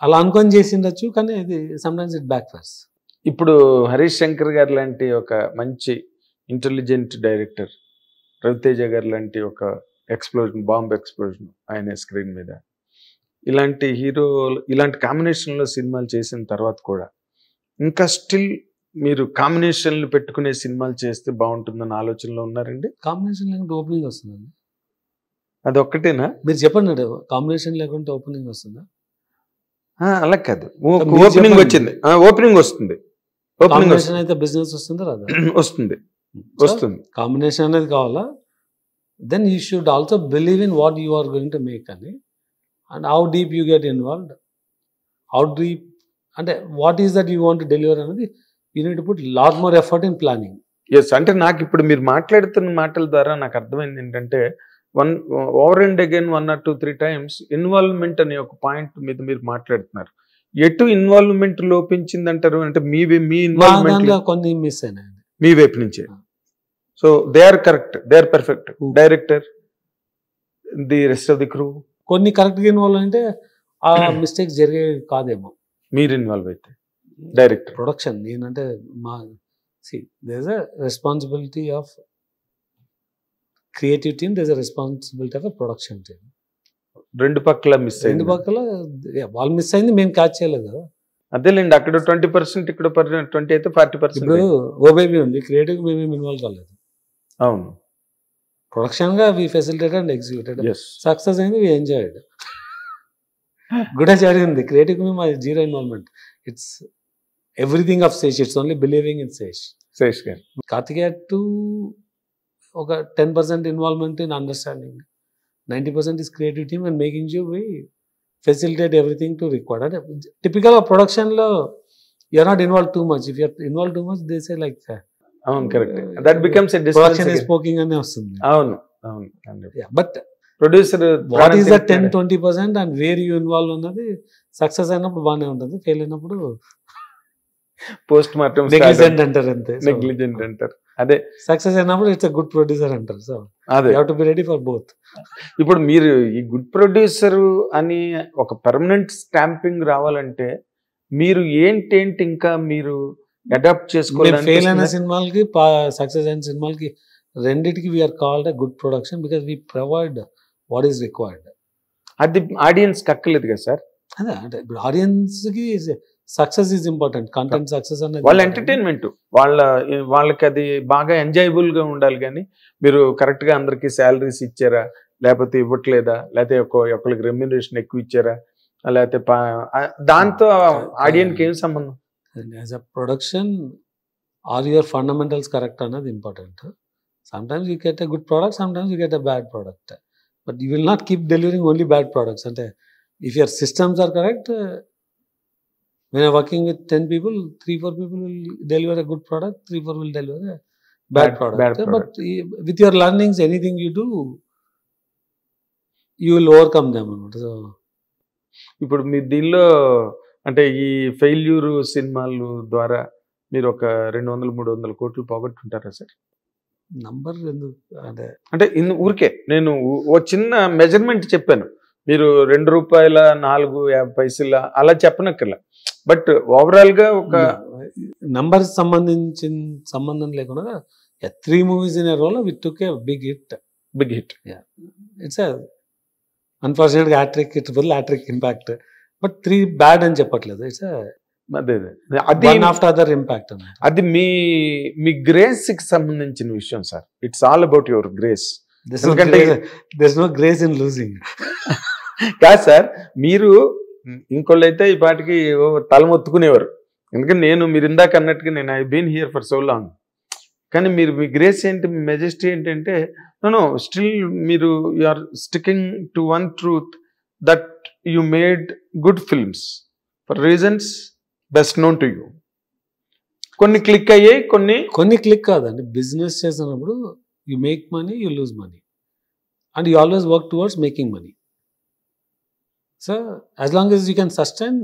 అలా అనుకొని చేసిండొచ్చు, కానీ ఇది సమ్టైమ్స్ ఇట్ బ్యాక్ ఫైర్స్. ఇప్పుడు హరీష్ శంకర్ గారు లాంటి ఒక మంచి ఇంటెలిజెంట్ డైరెక్టర్, రవితేజ గారు లాంటి ఒక ఎక్స్ప్లోజన్, బాంబ్ ఎక్స్ప్లోజన్ ఆయన స్క్రీన్ మీద, ఇలాంటి హీరో ఇలాంటి కాంబినేషన్లో సినిమాలు చేసిన తర్వాత కూడా ఇంకా స్టిల్ మీరు కాంబినేషన్లు పెట్టుకునే సినిమాలు చేస్తే బాగుంటుందన్న ఆలోచనలో ఉన్నారండి? కాంబినేషన్ లేకుంటే ఓపెనింగ్ వస్తుందండి. అది ఒక్కటేనా? మీరు చెప్పండి, కాంబినేషన్ లేకుంటే ఓపెనింగ్ వస్తుందా? అలా కాదు, ఓపెనింగ్ వచ్చింది, ఓపెనింగ్ వస్తుంది. కాంబినేషన్ అయితే బిజినెస్ వస్తుందా రాదా? వస్తుంది, వస్తుంది. కాంబినేషన్ అనేది కావాలా? Then you should also believe in what you are going to make అని, and how deep you get involved, how deep అంటే what is that you want to deliver అనేది you need to put lot more effort in planning. Yes. అంటే నాకు ఇప్పుడు మీరు మాట్లాడుతున్న మాటల ద్వారా నాకు అర్థమైంది ఏంటంటే, over and again 1 or 2 or 3 times involvement అనే ఒక పాయింట్ మీద మీరు మాట్లాడుతున్నారు. ఎటు ఇన్వాల్వ్మెంట్ లోపించింది అంటారు? అంటే మీ ఇన్వాల్వ్మెంట్ కొన్ని మిస్ అయినాయి మీ వైపు నుంచే. So they are correct, they are perfect. Director, the rest of the crew కొన్ని కరెక్ట్గా ఇన్వాల్వ్ అంటే ఆ మిస్టేక్స్ జరిగే కాదేమో. మీరు ఇన్వాల్వ్ అయితే డైరెక్టర్, ప్రొడక్షన్ నేనంటే మా there is a responsibility of creative team, there is a responsibility of a production team. రెండు పక్కల మిస్ అయింది. రెండు పక్కల వాళ్ళు మిస్ అయింది, మేము క్యాచ్ చేయలేదు కదా. అదేలేండి, అక్కడ 20%, ఇక్కడ 20 అయితే 40%. ఇప్పుడు ఓ బేబీ ఉంది, క్రియేటివ్ మేమేమి ఇన్వాల్వ్ కాలేదు. అవును. ప్రొడక్షన్ గా we facilitated and executed. Success అయింది, వి ఎంజాయ్డ్. గుడ్ జరిగింది. క్రియేటివ్ మేము zero involvement. It's everything of Sesh, it's only believing in Sesh garu. Karthikeya two ఒక 10% involvement in understanding, 90% is creative team and making sure we facilitate everything to required. అంటే typical ప్రొడక్షన్లో you are not involve too much. If you are involve too much they say like అవును, correct, that becomes a production is spoking అనే వస్తుంది. అవును, అవును. But producer what is the 10-20% and where you involve అన్నది success అయినప్పుడు బాగానే ఉంటుంది, ఫెయిల్ అయినప్పుడు పోస్ట్ మార్టం నెగ్లిజెంట్ అంటారు, అంతే. నెగ్లిజెంట్ అంటారు. అదే సక్సెస్ అయినప్పుడు ఇట్స్ గుడ్ ప్రొడ్యూసర్ అంటారు. సో అదే you have to be ready for both. ఇప్పుడు మీరు ఈ గుడ్ ప్రొడ్యూసర్ అని ఒక పర్మనెంట్ స్టాంపింగ్ రావాలంటే మీరు ఏంటి ఇంకా మీరు అడాప్ట్ చేసుకోవాలి. ఫెయిల్ అయిన సినిమాలకి సక్సెస్ అయిన సినిమాలకి రెండిటికి we're called a good production because we provide what is required. అది ఆడియన్స్ కక్కలేదు కదా సార్. అదే అంటే ఇప్పుడు ఆడియన్స్ కి success is important, content success అనేది వాళ్ళ ఎంటర్టైన్మెంట్, వాళ్ళకి అది బాగా ఎంజాయబుల్ గా ఉండాలి. కానీ మీరు కరెక్ట్ గా అందరికి శాలరీస్ ఇచ్చారా, లేకపోతే ఇవ్వట్లేదా, లేకపోతే ఒకరికి రెమ్యునరేషన్ ఎక్కువ ఇచ్చారా, లేకపోతే దాంతో ఆడియన్స్ ఏం సంబంధం? As a production or your fundamentals correct అన్నది important. Sometimes you get a good product, sometimes you get a bad product, but you will not keep delivering only bad products. అంటే if your systems are correct, when you're working with 10 people, 3-4 people will deliver a good product, 3-4 will deliver a bad product. But with your learnings, anything you do, you will overcome them. So ఇప్పుడు మీ దీనిలో అంటే ఈ failure సినిమాలు ద్వారా మీరు ఒక 200-300 కోట్లు పోగొట్టుంటారా sir? Number ఎందుకు అంటే ఊరికే నేను ఓ చిన్న మెజర్మెంట్ చెప్పాను, మీరు ₹2.04 అలా చెప్పనక్కర్లా, బట్ ఓవరాల్ గా ఒక నంబర్ సంబంధం లేకుండా 3 movies in a row we took a big hit. Yeah, it's a unfortunate hat-trick, it will hat-trick impact, but 3 bad అని చెప్పట్లేదు. ఇట్స్ అది one after other impact. అది మీ గ్రేస్ కి సంబంధించిన విషయం sir. It's all about your grace. there's no grace in losing. కాదు sir, మీరు ఇంకోళ్ళైతే ఈ పాటికి తల మొత్తుకునేవారు, ఎందుకంటే మీరు ఇందాక అన్నట్టుగా నేను I been here for so long. కానీ మీ గ్రేస్ ఏంటి, మీ మెజెస్టీ ఏంటంటే నో స్టిల్ మీరు you are sticking to one truth that you made good films for reasons best known to you. కొన్ని క్లిక్ అయ్యాయి, కొన్ని క్లిక్ కాదండి. బిజినెస్ చేసినప్పుడు you make money, you lose money, and you always work towards making money. So as long as you can sustain,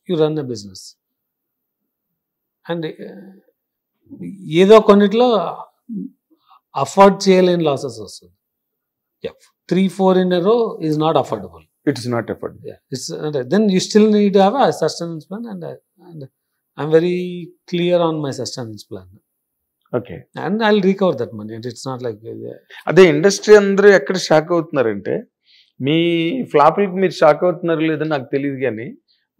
you run a business. And ఏదో కొన్నిట్లో afford చేయలేని losses వస్తుంది. 3-4 in a row is not affordable. It is not effort. Then you still need to have a sustenance plan, and I'm very clear on my sustenance plan. Okay. And I'll recover that money. And it's not like అదే industry అందరూ ఎక్కడ shock అవుతున్నారంటే, మీ ఫ్లాపులకి మీరు shock అవుతున్నారు లేదో నాకు తెలియదు, కానీ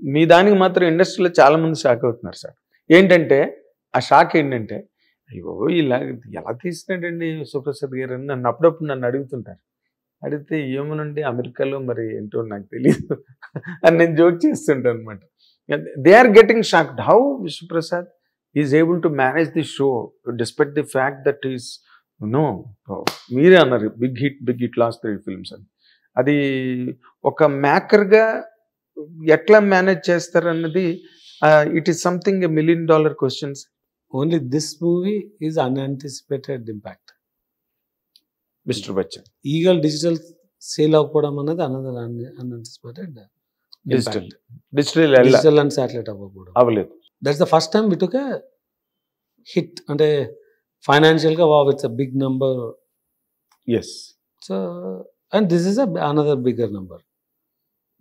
మీ దానికి మాత్రం ఇండస్ట్రీలో చాలా మంది షాక్ అవుతున్నారు సార్. ఏంటంటే ఆ షాక్ ఏంటంటే, అయ్యో ఇలా ఎలా తీసినాడండి సుప్రసాద్ గారు అని అప్పుడప్పుడు నన్ను అడుగుతుంటారు. అడిగితే ఏమోనండి అమెరికాలో మరి ఏంటో నాకు తెలియదు అని నేను జోక్ చేస్తుంటాను అనమాట. They are getting shocked how Vishwaprasad is able to manage the show despite the fact that is no, మీరే అన్నారు బిగ్ హిట్ లాస్ట్ 3 films అని. అది ఒక మేకర్గా ఎట్లా మేనేజ్ చేస్తారన్నది it is something $1 million questions. only this movie is unanticipated impact. Mr Bachchan Eagle digital sale అవ్వకపోవడం అనేది another unanticipated digital and satellite అవ్వకపోవడం అవ్వలేదు. That's the first time we took a hit. అంటే ఫైనాన్షియల్గా wow, it's a big number. Yes. So and this is another bigger number.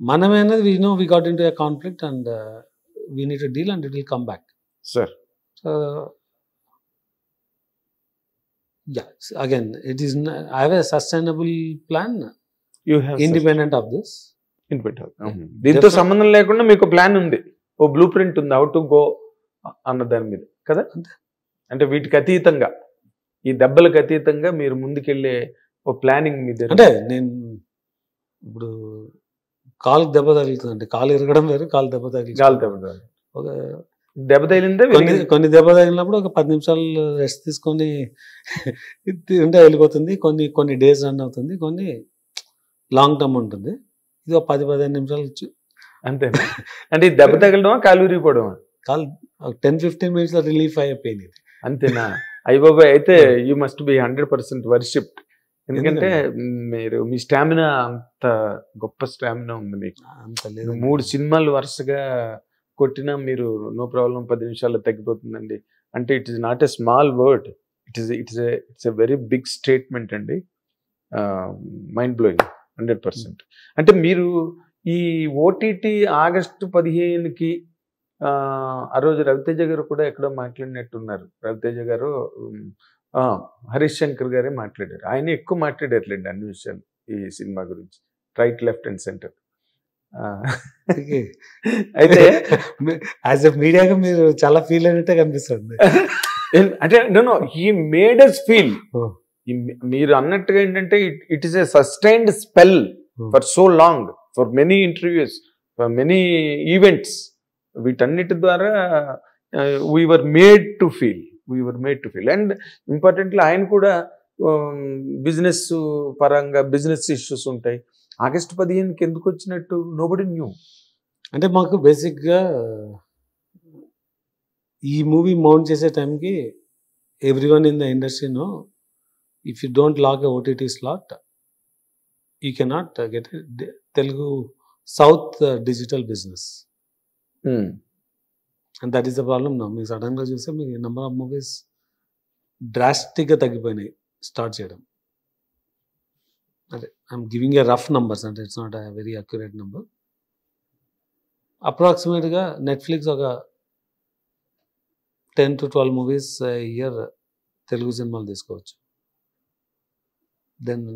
మనమేనది we got into a conflict and we need to deal and it will come back. Sir. So yeah, again it is I have a sustainable plan you have independent of this. దీంతో సంబంధం లేకుండా మీకు plan ఉంది, ఓ blue print ఉంది, how to go అన్న దాని మీద కదా. అంటే వీటికి అతీతంగా, ఈ దెబ్బలకు అతీతంగా మీరు ముందుకెళ్ళే ఓ ప్లానింగ్ మీద. అంటే నేను ఇప్పుడు కాలుకి దెబ్బ తగులుతుంది అంటే కాలు ఇరగడం వేరు, కాలు దెబ్బ తగిలి ఒక దెబ్బ తగిలిందే. కొన్ని దెబ్బ తగిలినప్పుడు ఒక 10 నిమిషాలు రెస్ట్ తీసుకొని ఉంటే వెళ్ళిపోతుంది. కొన్ని డేస్ రన్ అవుతుంది, కొన్ని లాంగ్ టర్మ్ ఉంటుంది. ఇది ఒక 10-15 నిమిషాలు అంతేనా? అంటే ఈ దెబ్బ తగలడమా కాలు విరిగిపోవడమా? కాలు 10-15 మినిట్స్లో రిలీఫ్ అయ్యే పెయిన్ ఇది. అంతేనా? అయ్యబాబాయ్, అయితే యూ మస్ట్ బి 100% వర్షిప్. ఎందుకంటే మీరు మీ స్టామినా అంత గొప్ప స్టామినా ఉంది మీకు. అంత లేదు. 3 సినిమాలు వరుసగా కొట్టినా మీరు నో ప్రాబ్లం 10 నిమిషాల్లో తగ్గిపోతుందండి అంటే it is not a small word, it's a very big statement అండి. Mind blowing 100%. అంటే మీరు ఈ ఓటీటీ August 15కి ఆ రోజు రవితేజ గారు కూడా ఎక్కడో మాట్లాడినట్టున్నారు. రవితేజ గారు హరీష్ శంకర్ గారే మాట్లాడారు. ఆయన ఎక్కువ మాట్లాడారులేండి అన్ని విషయాలు ఈ సినిమా గురించి, రైట్ లెఫ్ట్ అండ్ సెంటర్. అయితే యాజ్ ఎ మీడియాగా మీరు చాలా ఫీల్ అయినట్టే కనిపిస్తుంది. అంటే no he made us feel. మీరు అన్నట్టుగా ఏంటంటే it is a sustained spell for so long, for many interviews, for many events. వీటన్నిటి ద్వారా we were made to feel. And importantly ఆయన కూడా బిజినెస్ పరంగా బిజినెస్ ఇష్యూస్ ఉంటాయి. August 15కి ఎందుకు వచ్చినట్టు నోబడి న్యూ. అంటే మాకు బేసిక్గా ఈ మూవీ మౌంట్ చేసే టైంకి everyone in the industry know if you don't lock a OTT slot you cannot get Telugu south digital business. And that is the problem నా. మీకు సడన్గా చూస్తే మీకు నెంబర్ ఆఫ్ మూవీస్ డ్రాస్టిక్గా తగ్గిపోయినాయి స్టార్ట్ చేయడం. అదే I'm giving a rough numbers, అంటే it's not a very accurate number. అప్రాక్సిమేట్గా నెట్ఫ్లిక్స్ ఒక 10 to 12 మూవీస్ ఇయర్ తెలుగు సినిమాలు తీసుకోవచ్చు. దెన్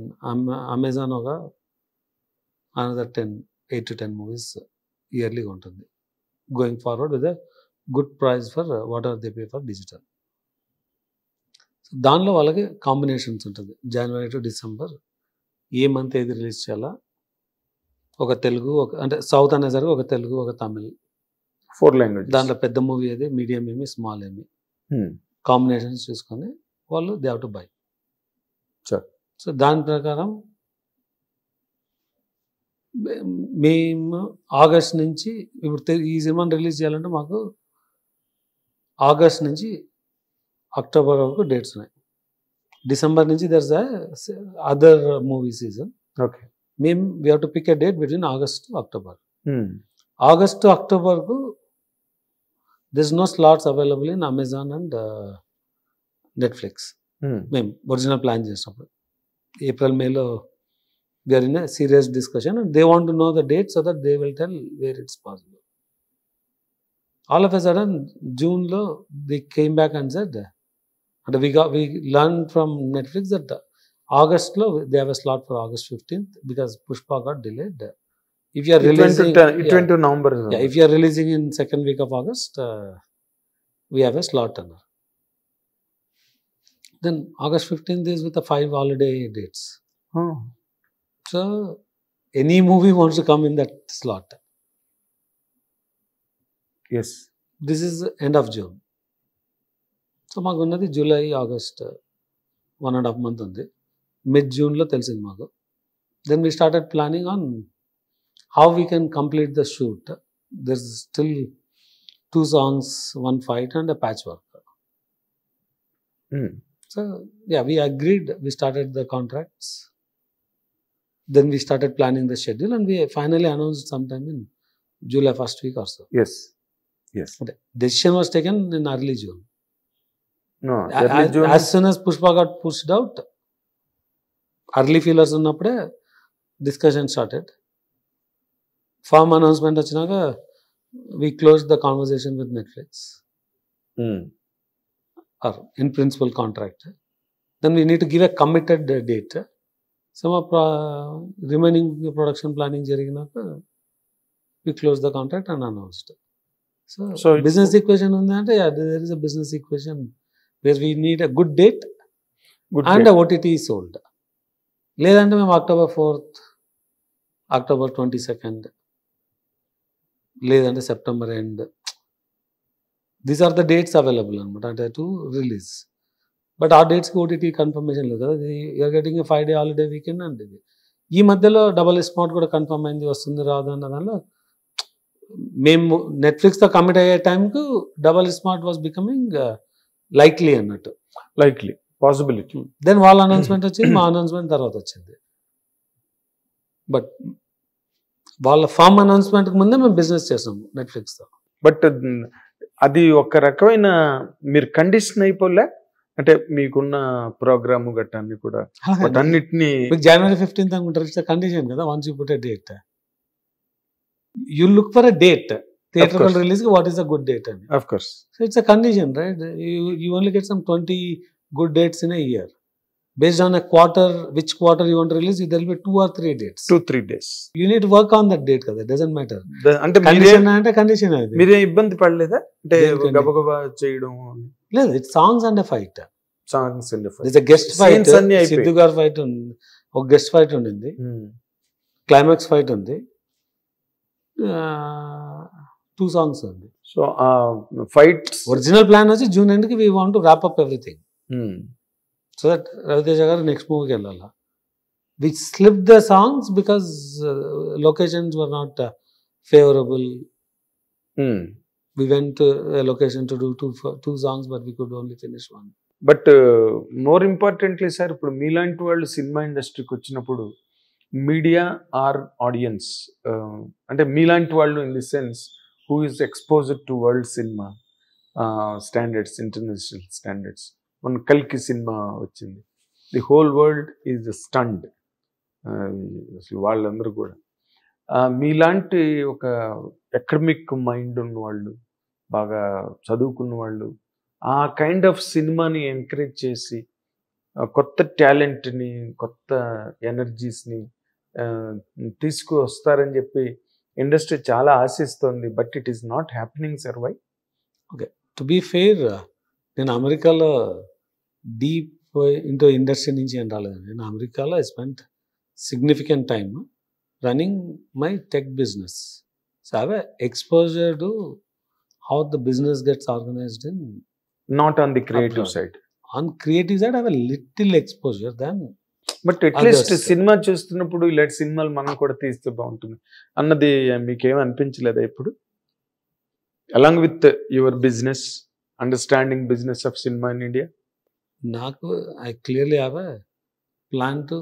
అమెజాన్ ఒక అనదర్ 8 to 10 మూవీస్ ఇయర్లీగా ఉంటుంది. Going forward with a good price for what are they pay for digital. దానిలో వాళ్ళకి కాంబినేషన్స్ ఉంటుంది. జనవరి టు డిసెంబర్ ఏ మంత్ ఏది రిలీజ్ చేయాలా, ఒక తెలుగు, ఒక అంటే సౌత్ అనేసరికి ఒక తెలుగు, ఒక తమిళ్, 4 లాంగ్వేజ్. దాంట్లో పెద్ద మూవీ అది, మీడియం ఏమి, స్మాల్ ఏమి, కాంబినేషన్స్ చూసుకొని వాళ్ళు they have to buy. So దాని ప్రకారం మేము ఆగస్ట్ నుంచి ఇప్పుడు ఈ సినిమాని రిలీజ్ చేయాలంటే మాకు ఆగస్ట్ నుంచి అక్టోబర్ వరకు డేట్స్ ఉన్నాయి. డిసెంబర్ నుంచి there's other movie season. Okay. మేము we have to pick a date between August to October. August to అక్టోబర్కు this no slots available in Amazon and Netflix. మేము ఒరిజినల్ ప్లాన్ చేసినప్పుడు April మేలో we are in a serious discussion and they want to know the date so that they will tell where it's possible. All of a sudden జూన్లో they came back and said, అంటే we learned from Netflix that ఆగస్ట్లో they have a slot for August 15th because Pushpa got delayed. If you are releasing, it went to November. Yeah, if you are releasing in second week of August, we have a slot. Then August 15th is with the 5 holiday dates. So any movie wants to come in that slot. Yes. This is end of June. So మాకు ఉన్నది July, August 1.5 month ఉంది. Mid జూన్లో తెలిసింది మాకు. Then we started planning on how we can complete the shoot. There is still 2 songs, 1 fight and a patchwork. So yeah, we agreed, we started the contracts, then we started planning the schedule and we finally announced sometime in July first week or so. Yes. The decision was taken in early June. No, early June. As soon as Pushpa got pushed out, early feelers ఉన్నప్పుడే discussion started. Firm announcement వచ్చినాక we closed the conversation with Netflix. Or in principle contract. Then we need to give a committed date. Some remaining production planning జరిగినాక we closed the contract and announced. So business equation ఉంది అంటే, yeah, there is a business equation where we need a good date and a OTT sold. లేదంటే మేము October 4th, October 22nd, లేదంటే September end. These are the dates available అనమాట, అంటే to release. But ఆ డేట్స్కి OTT confirmation లేదు కదా. You're getting a 5 day holiday weekend and ఇది. ఈ మధ్యలో డబల్ స్పాట్ కూడా కన్ఫర్మ్ అయింది, వస్తుంది రాదు అన్న దానిలో మేము నెట్ఫ్లిక్స్తో కమిట్ అయ్యే టైంకు double smart was becoming likely అన్నట్టు. Likely possibility. దెన్ వాళ్ళ అనౌన్స్మెంట్ వచ్చింది, మా అనౌన్స్మెంట్ తర్వాత వచ్చింది. బట్ వాళ్ళ ఫామ్ అనౌన్స్మెంట్కి ముందే మేము బిజినెస్ చేసాము నెట్ఫ్లిక్స్తో. బట్ అది ఒక రకమైన మీరు కండిషన్ అయిపోలే, అంటే మీకున్న ప్రోగ్రాము గట్టాన్ని కూడా అన్నిటినీ January 15th అనుకుంటారు. ఇట్స్ కండిషన్ కదా. Once you put a date, you look for a date. Theatre release what is a good date అని. Of course. So it's a condition, right? You only get some 20 good dates in a year. Based on a quarter, which quarter you want to release, there will be 2 or 3 dates. 2-3 days. You need to work on that date కదా. It doesn't matter. అంటే condition అంటే condition అది. మీరే ఇబ్బంది పడలేదా అంటే గబగబా చేయడం? లేదు, it's songs and fight. Songs and fight. It's a guest fight. Siddhu గారి ఫైట్ ఉంది, ఒక గెస్ట్ ఫైట్ ఉండింది, క్లైమాక్స్ ఫైట్ ఉంది, 2 songs ఉంది. సో ఫైట్స్ ఒరిజినల్ ప్లాన్ వచ్చి జూన్ ఎండ్కి we want to wrap up everything so that Ravi Teja గారు నెక్స్ట్ మూవీకి వెళ్ళాలా. We slip the songs because locations were not favourable. We went location to do 2 songs but we could only finish 1. But more importantly sir, ఇప్పుడు మీలాంటి వాళ్ళు cinema ఇండస్ట్రీకి వచ్చినప్పుడు media are audience, అంటే మీలాంటి వాళ్ళు in the sense who is exposed to world cinema standards, international standards. One Kalki cinema వచ్చింది, the whole world is stunned. అసలు వాళ్ళందరూ కూడా మీలాంటి ఒక ఎకడమిక్ మైండ్ ఉన్న వాళ్ళు, బాగా చదువుకున్న వాళ్ళు, ఆ కైండ్ ఆఫ్ సినిమాని ఎంకరేజ్ చేసి కొత్త టాలెంట్ని, కొత్త ఎనర్జీస్ని తీసుకువస్తారని చెప్పి ఇండస్ట్రీ చాలా ఆశిస్తుంది. But it is not happening sir. Why? Okay, to be fair, నేను అమెరికాలో డీప్ ఇంటూ ఇండస్ట్రీ నుంచి ఏం రాలేదు. నేను అమెరికాలో I spent significant time running my tech business. So have exposure to how the business gets organized in not on the creative Abroad. Side. on creative side. I have a little exposure than but at least Others. Cinema చూస్తున్నప్పుడు ఇలాంటి సినిమాలు మనం కూడా తీస్తే బాగుంటుంది అన్నది మీకేం అనిపించలేదా ఇప్పుడు? Along with your business, understanding business of cinema in India. నాకు I clearly have a plan to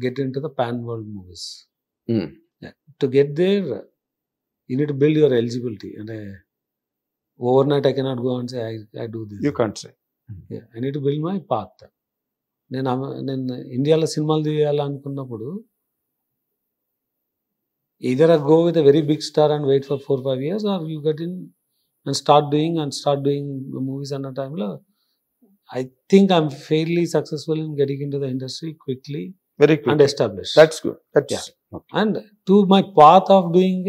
get into the pan world movies. Yeah. To get there, you need to build your eligibility. And overnight I cannot go and say I do this. You can't say. Yeah, I need to build my path. నేను ఇండియాలో సినిమాలు తీయాలనుకున్నప్పుడు either I go with a very big star and wait for 4-5 years, or you get in and start doing movies అన్న టైంలో I think I'm fairly successful in getting into the industry quickly very and good. established. That's good. That's And to my path of doing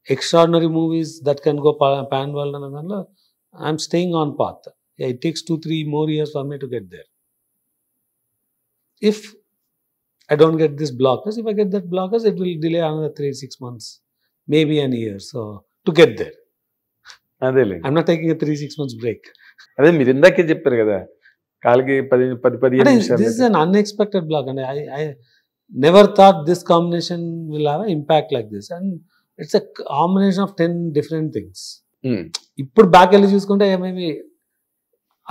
extraordinary movies that can go pan world and all, I'm staying on path. Yeah, it takes 2-3 more years for me to get there. If I don't get this blockers, if I get that blockers, it will delay another 3-6 months, maybe an year. So to get there, అదేలే. I'm not taking a 3-6 months break. అదే మీరు ఇందాకే చెప్పారు కదా, కాలికి 10-15 నిమిషాలు. This is an unexpected block, and I never thought this combination will have an impact like this. And it's a combination of 10 different things. ఇప్పుడు back వెళ్ళి చూసుకుంటే మేబీ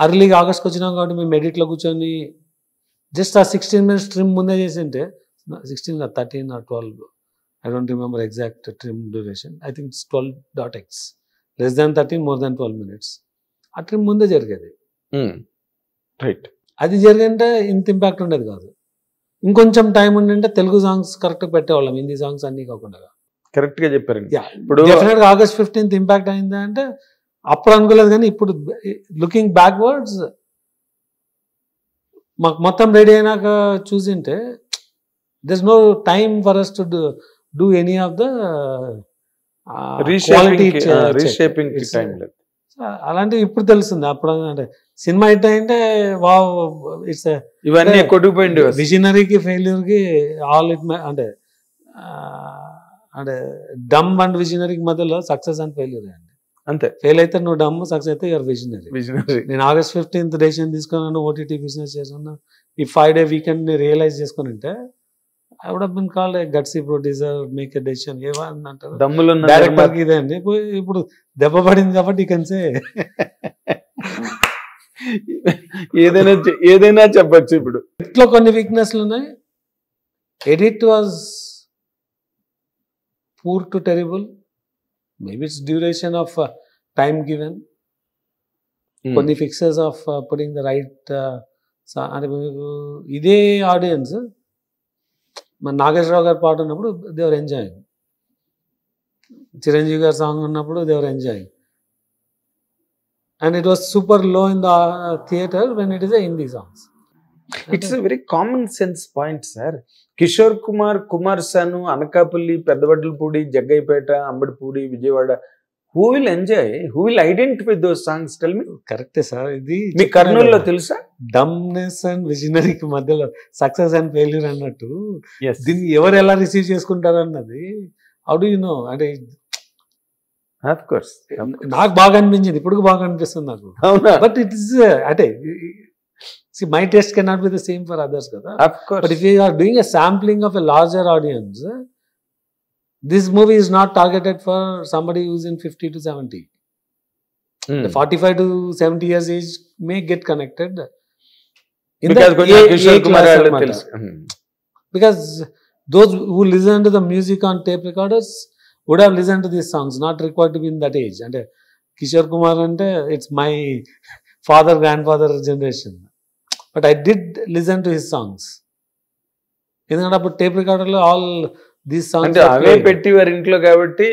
అర్లీగా ఆగస్ట్కి వచ్చినాం కాబట్టి మేము ఎడిట్లో కూర్చొని జస్ట్ ఆ 16 minutes ట్రిమ్ ముందే చేసింటే 16 13 or 12, I don't remember exact trim duration. I think it's 12.x, less than 13, more than 12 minutes. ఆ ట్రిమ్ ముందే జరిగేది. రైట్. అది జరిగింటే ఇంత ఇంపాక్ట్ ఉండేది కాదు. ఇంకొంచెం టైం ఉండింటే తెలుగు సాంగ్స్ కరెక్ట్గా పెట్టేవాళ్ళం, హిందీ సాంగ్స్ అన్నీ కాకుండా. కరెక్ట్ గా చెప్పారండి. ఇప్పుడు డెఫినెట్గా August 15th ఇంపాక్ట్ అయిందా అంటే అప్పుడు అనుకోలేదు, కానీ ఇప్పుడు లుకింగ్ బ్యాక్వర్డ్స్ మాకు మొత్తం రెడీ అయినాక చూసింటే there's no time for us to do any of the quality reshaping time లేదు. అలాంటివి ఇప్పుడు తెలుస్తుంది. అప్పుడు అంటే సినిమా హిట్ అయింటే వావ్, ఇట్స్ ఇవన్నీ కొట్టుకుపోయింది. విజనరీకి ఫెయిల్యూర్కి ఆల్ ఇట్ అంటే అంటే డమ్ అండ్ విజనరీకి మధ్యలో సక్సెస్ అండ్ ఫెయిల్యూర్ అండి. అంతే. ఫెయిల్ అయితే నువ్వు డమ్, సక్సెస్ అయితే యువర్ విజనరీ. నేను August 15th డెసిషన్ తీసుకున్నాను, ఓటీటీ బిజినెస్ చేస్తున్నా. ఈ 5-day వీకెండ్ రియలైజ్ చేసుకుని ఉంటే I would have been called a gutsy producer, make a decision. ఏమని అంటారు డైరెక్టర్కి ఇదే అండి. ఇప్పుడు దెబ్బ పడింది కాబట్టి ఈ కన్సే ఏదైనా చెప్పచ్చు. ఇప్పుడు ఇట్లా కొన్ని వీక్నెస్లు ఉన్నాయి. Edit was poor to terrible. Maybe it's duration of time given, కొన్ని fixes of putting the right. అంటే మీకు ఇదే ఆడియన్స్ మన నాగేశ్వరరావు గారి పాట ఉన్నప్పుడు దేవర్ ఎంజాయింగ్, చిరంజీవి గారి సాంగ్ ఉన్నప్పుడు they were enjoying, and it was super low in the theatre when it is a Hindi songs. It's very common sense point sir. Kishore Kumar, Kumar Sanu, Anakapalli, Peddavadlapudi, Jaggaipeta, Ambadipudi, Vijayawada, who will enjoy, who will identify those songs? Tell me. కరెక్టే sir. ఇది మీ కర్నూలులో తెలుసా? Dumbness and విజనరీకి మధ్యలో success and failure అన్నట్టు Yes. దీన్ని ఎవరు ఎలా receive చేసుకుంటారు అన్నది హౌ డు యు నో. అంటే Of course. నాకు బాగా అనిపించింది, ఇప్పుడు బాగా అనిపిస్తుంది నాకు. అవునా? బట్ ఇట్ ఇస్ అంటే see, my taste cannot be the same for others kada. Of course. But if you are doing a sampling of a larger audience, this movie is not targeted for somebody who's in 50 to 70. The 45 to 70 years age may get connected in Because the Kishore Kumar class వాళ్ళు anamata. తెలుసు. Because those who listen to the music on tape recorders would have listened to these songs, not required to be in that age. And Kishore Kumar ante it's my father, grandfather generation. But I did listen to his songs. ఎందుకంటే అప్పుడు tape రికార్డర్లో all these songs అంటే అవే పెట్టి వారి ఇంట్లో కాబట్టి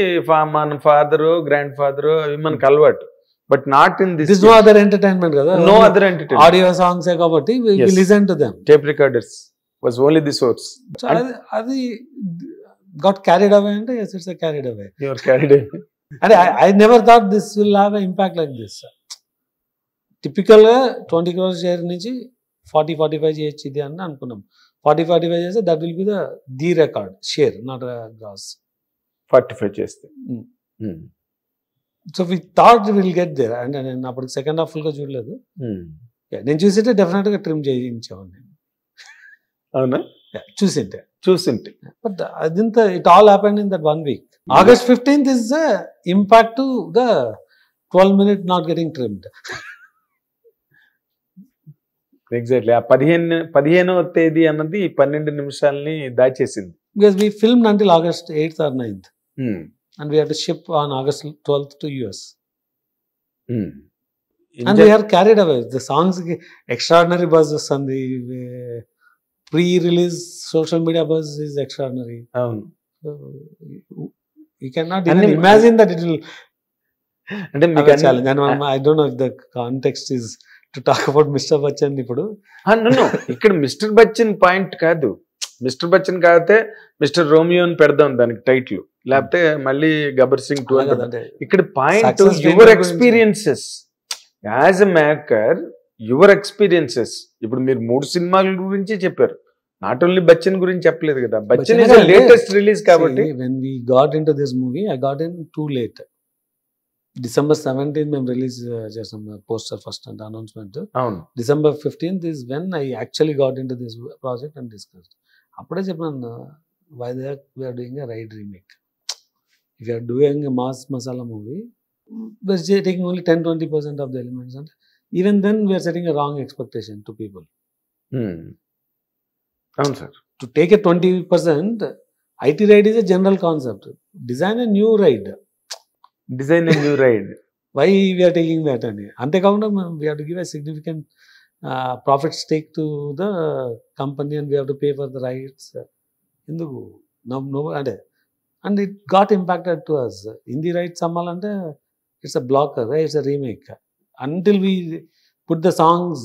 మన father, grand father అవి మనకు అలవాటు. But not in this no other entertainment కదా, నో అదర్ ఎంటర్టైన్మెంట్. ఆడియో సాంగ్సే కాబట్టి we listen to them. Tape recorders was only the source. అది గాట్ క్యారీడ్ అవే అంటే yes, it's a carried away. You are carried away. అంటే I never thought this will have an impact like this. టిపికల్గా 20 crores share నుంచి 40-45 చేయొచ్చు ఇది అని అనుకున్నాం. 40-45 చేస్తే that will be the record share, not gross. 45 చేస్తే so we thought will get there. అంటే నేను అప్పుడు సెకండ్ హాఫ్ ఫుల్గా చూడలేదు. నేను చూసింటే డెఫినెట్గా ట్రిమ్ చేయించేవాడిని నేను. అవునా? చూసింటే బట్ అదంత it all happened in that 1 week. August 15th is the impact to the 12-minute not getting trimmed. Exactly. ఆ 15వ తేదీ అన్నది 12 నిమిషాలని దాచేసింది. Because we filmed until August 8th or 9th. And we had to ship on August 12th to US. And we are carried away. The songs extraordinary buzz వస్తుంది. Pre-release social media buzz is extraordinary. అవును. You cannot even imagine that it will. అంటే మీకు challenge. And I don't know if the context is to talk about Mr. Bachchan ఇప్పుడు. No. ఇక్కడ mister Bachchan point కాదు. Mister Bachchan కాకపోతే mister Romeo అని పెడదాం దానికి టైటిల్, లేకపోతే మళ్ళీ గబ్బర్ సింగ్ 2 అని. ఇక్కడ point your experiences as a maker, your experiences. ఇప్పుడు మీరు 3 సినిమాల గురించి చెప్పారు, నాట్ ఓన్లీ బచ్చన్ గురించి చెప్పలేదు కదా. బచ్చన్ ఇస్ లేటెస్ట్ రిలీజ్ కాబట్టి. When we got into this movie, I got in too late. December 17th మేము రిలీజ్ చేసాం పోస్టర్ ఫస్ట్ అంటే అనౌన్స్మెంట్. అవును. December 15th is when I actually got into this project and discussed. అప్పుడే చెప్పాను, why we are doing a ride remake. If you are doing a mass masala movie, we are taking only 10-20% of the elements, and even then we are setting a wrong expectation to people. అవును sir. To take a 20%, IT ride is a general concept. Design a new ride. Why we are taking that? అంతేకాకుండా we have to give a significant profit stake to the company and we have to pay for the rights. ఎందుకు no అంటే, and it got impacted to us. Hindi rights అమ్మాలంటే it's a blocker, right? It's a remake. Until we put the songs,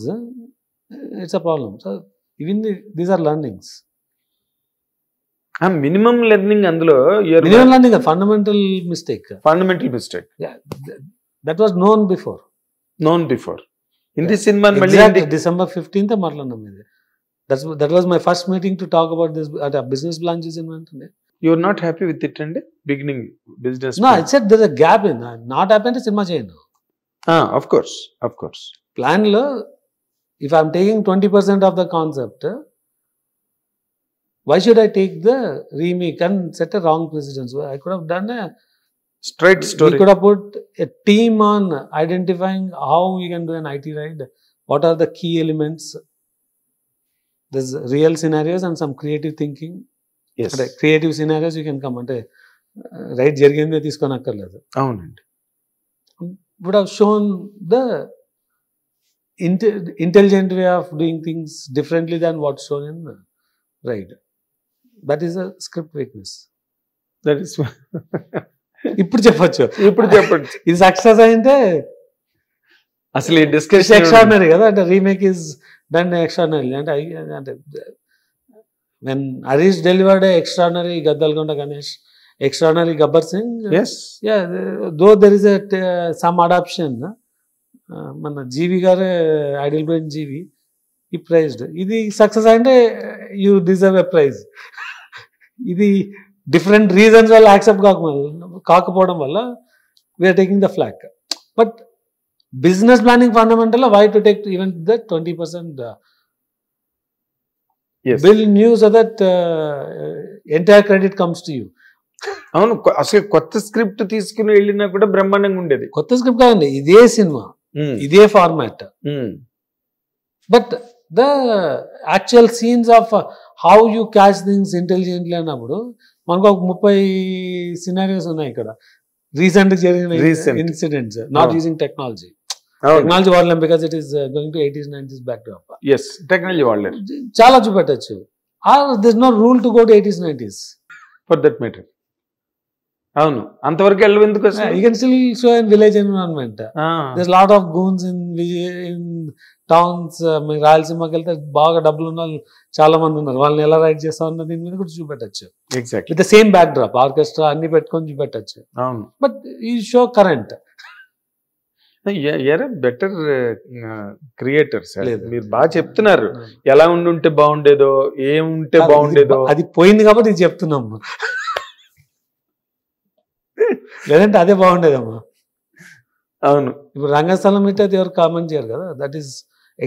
it's a problem. So even these are learnings. Minimum learning అందులో. Minimum learning fundamental mistake. Yeah, that was known before. Hindi cinema మళ్ళీ December 15th మాట్లాడినాం ఇది. That was my first meeting to talk about this at a business plan చేసిన వెంటనే. You are not happy with it అండి beginning business? No, I said there is a gap in. Not happy అంటే cinema చేయను. Of course. Plan లో if I am taking 20% of the concept, why should I take the remake and set a wrong precedence? I could have done a straight story. We could have put a team on identifying how we can do an IT ride. What are the key elements? There's real scenarios and some creative thinking. Yes. Creative scenarios you can come అంటే right జరిగిందే తీసుకోనక్కర్లేదు. అవునండి. Would have shown the intelligent way of doing things differently than what's shown in ride. That is a script weakness. That is ఇప్పుడు చెప్పచ్చు. ఇది success అయితే అసలు ఈ discussion extraordinary కదా. అంటే రీమేక్ ఇస్ డన్ ఎక్స్ట్రాడినరీ. అంటే when Harish delivered a extraordinary Gaddalgonda Ganesh, extraordinary Gabbar Singh. Yes. Yeah, though there is some adaptation. మన జీవి గారే ఐడియల్ బ్రెయిన్ జీవి ఈ ప్రైజ్డ్. ఇది సక్సెస్ అంటే యూ డిజర్వ్ ఎ ప్రైజ్. ఇది different reasons వల్ల accept కాకపోవడం వల్ల we are taking the flak. But business planning fundamental why to take even the 20%. Bill knew so that entire credit comes to you. అవును. అసలు కొత్త script తీసుకుని వెళ్ళినా కూడా బ్రహ్మాండంగా ఉండేది. కొత్త స్క్రిప్ట్ కాదండి, ఇదే సినిమా, ఇదే format. But the actual scenes of how you catch things intelligently అన్నప్పుడు మనకు ఒక 30 సినారియోస్ ఉన్నాయి ఇక్కడ. రీసెంట్ జరిగిన incidents, not using technology. Technology వాడలేం because it is going to 80s 90s backdrop. yes, technology వాడలేం, చాలా చూపెట్టచ్చు. there's no rule to go to 80s 90s for that matter. అవును, అంతవరకు వెళ్ళవు ఎందుకు? you can still show in village environment. there's lot of goons in towns. మీరు రాయలసీమకి వెళ్తే బాగా డబ్బులు ఉన్న చాలా మంది ఉన్నారు, వాళ్ళని ఎలా రైడ్ చేస్తా ఉన్న దీని మీద కూడా చూపెట్టచ్చు. Exactly with the same backdrop, orchestra అన్ని పెట్టుకొని చూపెట్టచ్చు. అవును, బట్ ఈ షో కరెంట్. Better creators. మీరు బాగా చెప్తున్నారు ఎలా ఉండుంటే బాగుండేదో, ఏముంటే బాగుండేదో. అది పోయింది కాబట్టి ఇది చెప్తున్నాము, లేదంటే అదే బాగుండేదమ్మా. అవును ఇప్పుడు రంగస్థలం అయితే అది ఎవరు కామెంట్ చేయరు కదా, దట్ ఈస్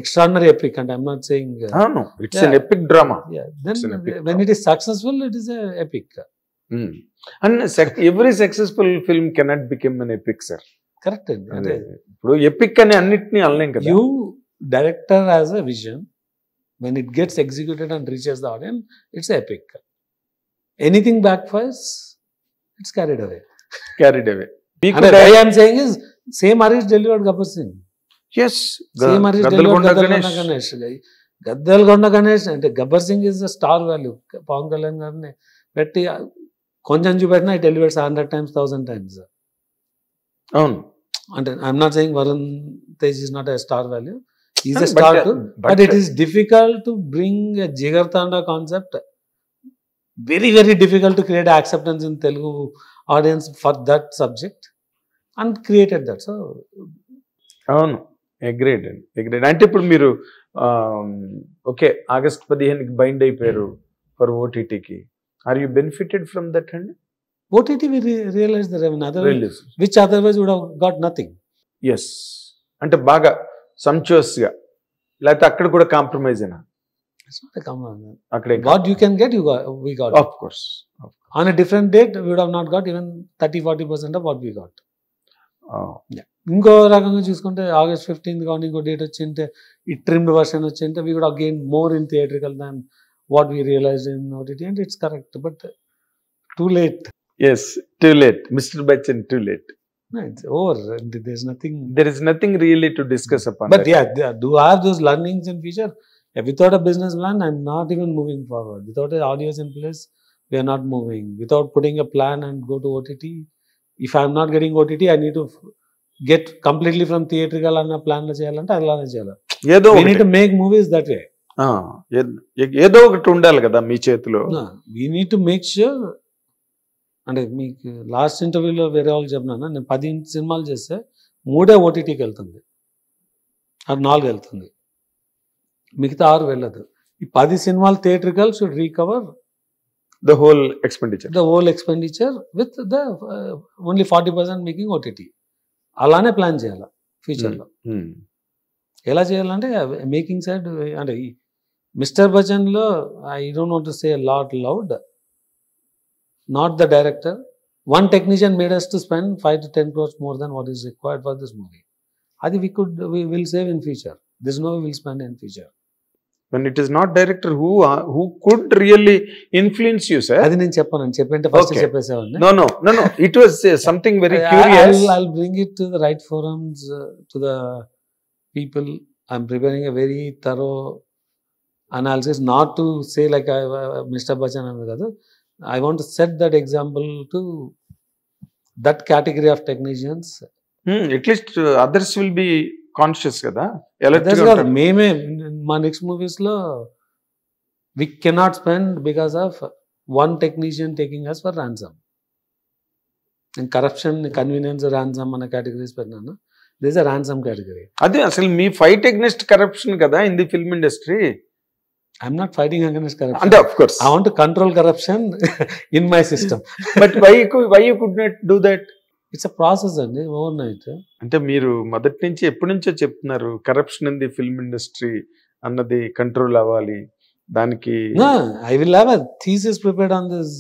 ఎక్స్ట్రాడినరీ ఎపిక్ అంటే ఐఎమ్ నాట్ సేయింగ్. అవును it's an epic drama. Then when it is successful it is epic. And every successful film cannot become an epic sir. Correct అండి. అంటే ఇప్పుడు ఎపిక్ అని అన్నిటినీ అనలేం కదా. You director has a vision, when it gets executed and reaches the audience, it's epic. Anything backfires, it's carried away. Carried away. And why I am saying is, same Harish delivered Gabbar Singh. Yes. Same Harish delivered Gaddalgonda Ganesh. Gaddalgonda Ganesh అంటే Gabbar Singh is the star value. Pawan Kalyan గారిని పెట్టి కొంచెం చూపెట్టినా it elevates 100 times 1000 times. అవును అంటే I'm not saying Varun Tej is not a star value. He's a star too, but it is difficult to bring a Jigartanda concept. Very, very difficult to create acceptance in Telugu audience for that subject, and created that. So, అవును agreed అండి, agreed. అంటే ఇప్పుడు మీరు okay August 15కి bind అయిపోయారు for ఓటీటీకి. Are you benefited from that అండి? OTT we realized the revenue, which otherwise would have got nothing. Yes అంటే బాగా సంచోస్గా, లేకపోతే అక్కడ కూడా కాంప్రమైజ్ అయినా? It's not a compromise. అక్కడే What you can get, we got. Of course. On a different date, we would have not got even 30-40% of what we got. ఇంకో రకంగా చూసుకుంటే August 15th కానీ ఇంకో డేట్ వచ్చింటే ఈ ట్రిమ్డ్ వర్షన్ వచ్చింటే we would again more in theatrical than what we realise in OTT, and it's correct, but too late. Yes too late, mister Bachchan too late. No, it's over. There is nothing really to discuss upon but that. Yeah, do I have those learnings in future? Yeah, without a business plan, I'm not even moving forward. Without an audience in place, we are not moving. Without putting a plan and go to OTT, if I'm not getting OTT, I need to get completely from theatrical and a plan. We need to make movies that way. ఏదో ఒకటి ఉండాలి కదా మీ చేతిలో. We need to make sure. అంటే మీకు last ఇంటర్వ్యూలో వేరే వాళ్ళు చెప్పినాను, నేను 10 సినిమాలు చేస్తే 3 OTTకి వెళ్తుంది, అది 4 వెళ్తుంది, మిగతా 6 వెళ్ళదు. ఈ 10 సినిమాలు theatrical should recover the whole expenditure with the only 40% making OTT. అలానే ప్లాన్ చేయాలి ఫ్యూచర్లో. ఎలా చేయాలంటే మేకింగ్ సైడ్ అంటే మిస్టర్ బచ్చన్లో I don't want to say lot loud, not the director. One technician made us to spend 5 to 10 crores more than what is required for this movie. Adi we will save in future. There's no way we'll spend in future. When it is not director, who could really influence you, sir? Adi nen cheppanu cheppente first cheppesavanu. No. It was something very curious. I'll bring it to the right forums, to the people. I'm preparing a very thorough analysis, not to say like Mr. Bachchan anadu kada. I want to set that example to that category of technicians. At least others will be conscious kada. Meme ma next movies lo we cannot spend because of one technician taking us for ransom. And corruption, convenience, ransom ana categories పెట్టినాను. There is a ransom category. అదే అసలు మీ fight against corruption కదా in the film industry. I'm not fighting against corruption. And of course, I want to control corruption in my system. But why you could not do that? It's a process అండి, overnight. అంటే మీరు మొదటి నుంచి ఎప్పటి నుంచో చెప్తున్నారు corruption in the film industry అన్నది control అవ్వాలి. దానికి I will have a thesis prepared on this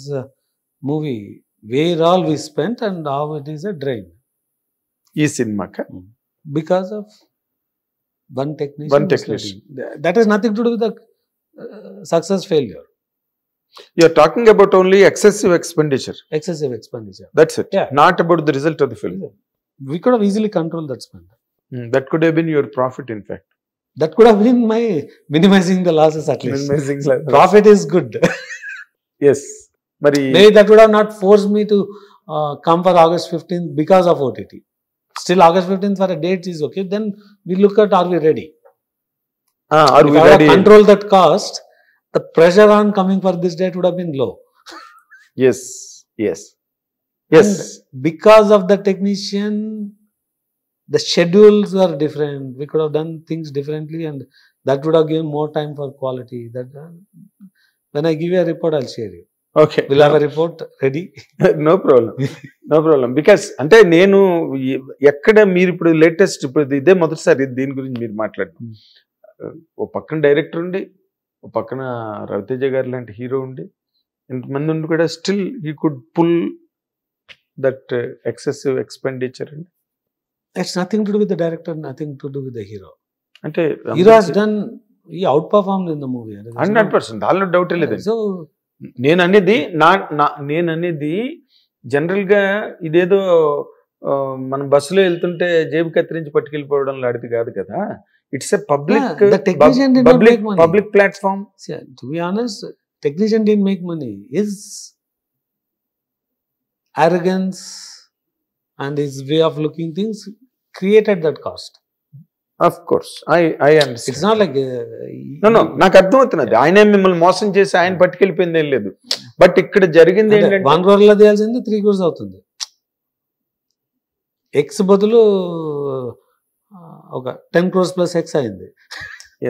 movie, where all we spent and how it is a drain. ఈ సినిమాక because of one technician. That has nothing to do with the success failure. You are talking about only excessive expenditure. That's it. Yeah. Not about the result of the film. We could have easily controlled that spend. That could have been your profit, in fact. That could have been my minimizing the losses at least. Minimizing losses. Profit is good. Yes. Maybe that would have not forced me to come for August 15th because of OTT. Still August 15th for a date is okay. Then we look at, are we ready? Are we ready? If I control that cost, the pressure on coming for this date would have been low. Yes. And because of the technician, the schedules are different. We could have done things differently, and that would have given more time for quality. That when I give you a report, I'll share you. Okay, will have a report ready. No problem because అంటే నేను ఎక్కడ మీరు ఇప్పుడు latest ఇప్పుడు ఇదే మొదటిసారి దీని గురించి మీరు మాట్లాడడం. ఓ పక్కన డైరెక్టర్ ఉండి, ఓ పక్కన రవితేజ గారు లాంటి హీరో ఉండి, ఇంతమంది ఉండి కూడా still he could pull that excessive expenditure అండి. It's nothing to do with the director, nothing to do with the hero. అంటే hero has done, he out performed in the movie. 100% దానిలో డౌట్ లేదండి. So నేను అనేది general గా ఇదేదో మనం బస్సులో వెళ్తుంటే జేబు కత్తిరించి పట్టుకెళ్ళిపోవడం లాంటిది కాదు కదా. It's a public the technician did not make money. Public platform. to be honest, technician didn't make money. His arrogance and his way of looking things created that cost. Of course I It's understand. not like no నాకు అర్థమవుతున్నది. ఆయన మిమ్మల్ని మోసం చేసి ఆయన పట్టుకెళ్ళిపోయింది ఏం లేదు. But ఇక్కడ జరిగింది ఏంటంటే 1 crore లో తీయాల్సింది 3 crores అవుతుంది. ఎక్స్ బదులు ఒక 10 crores plus X అయింది.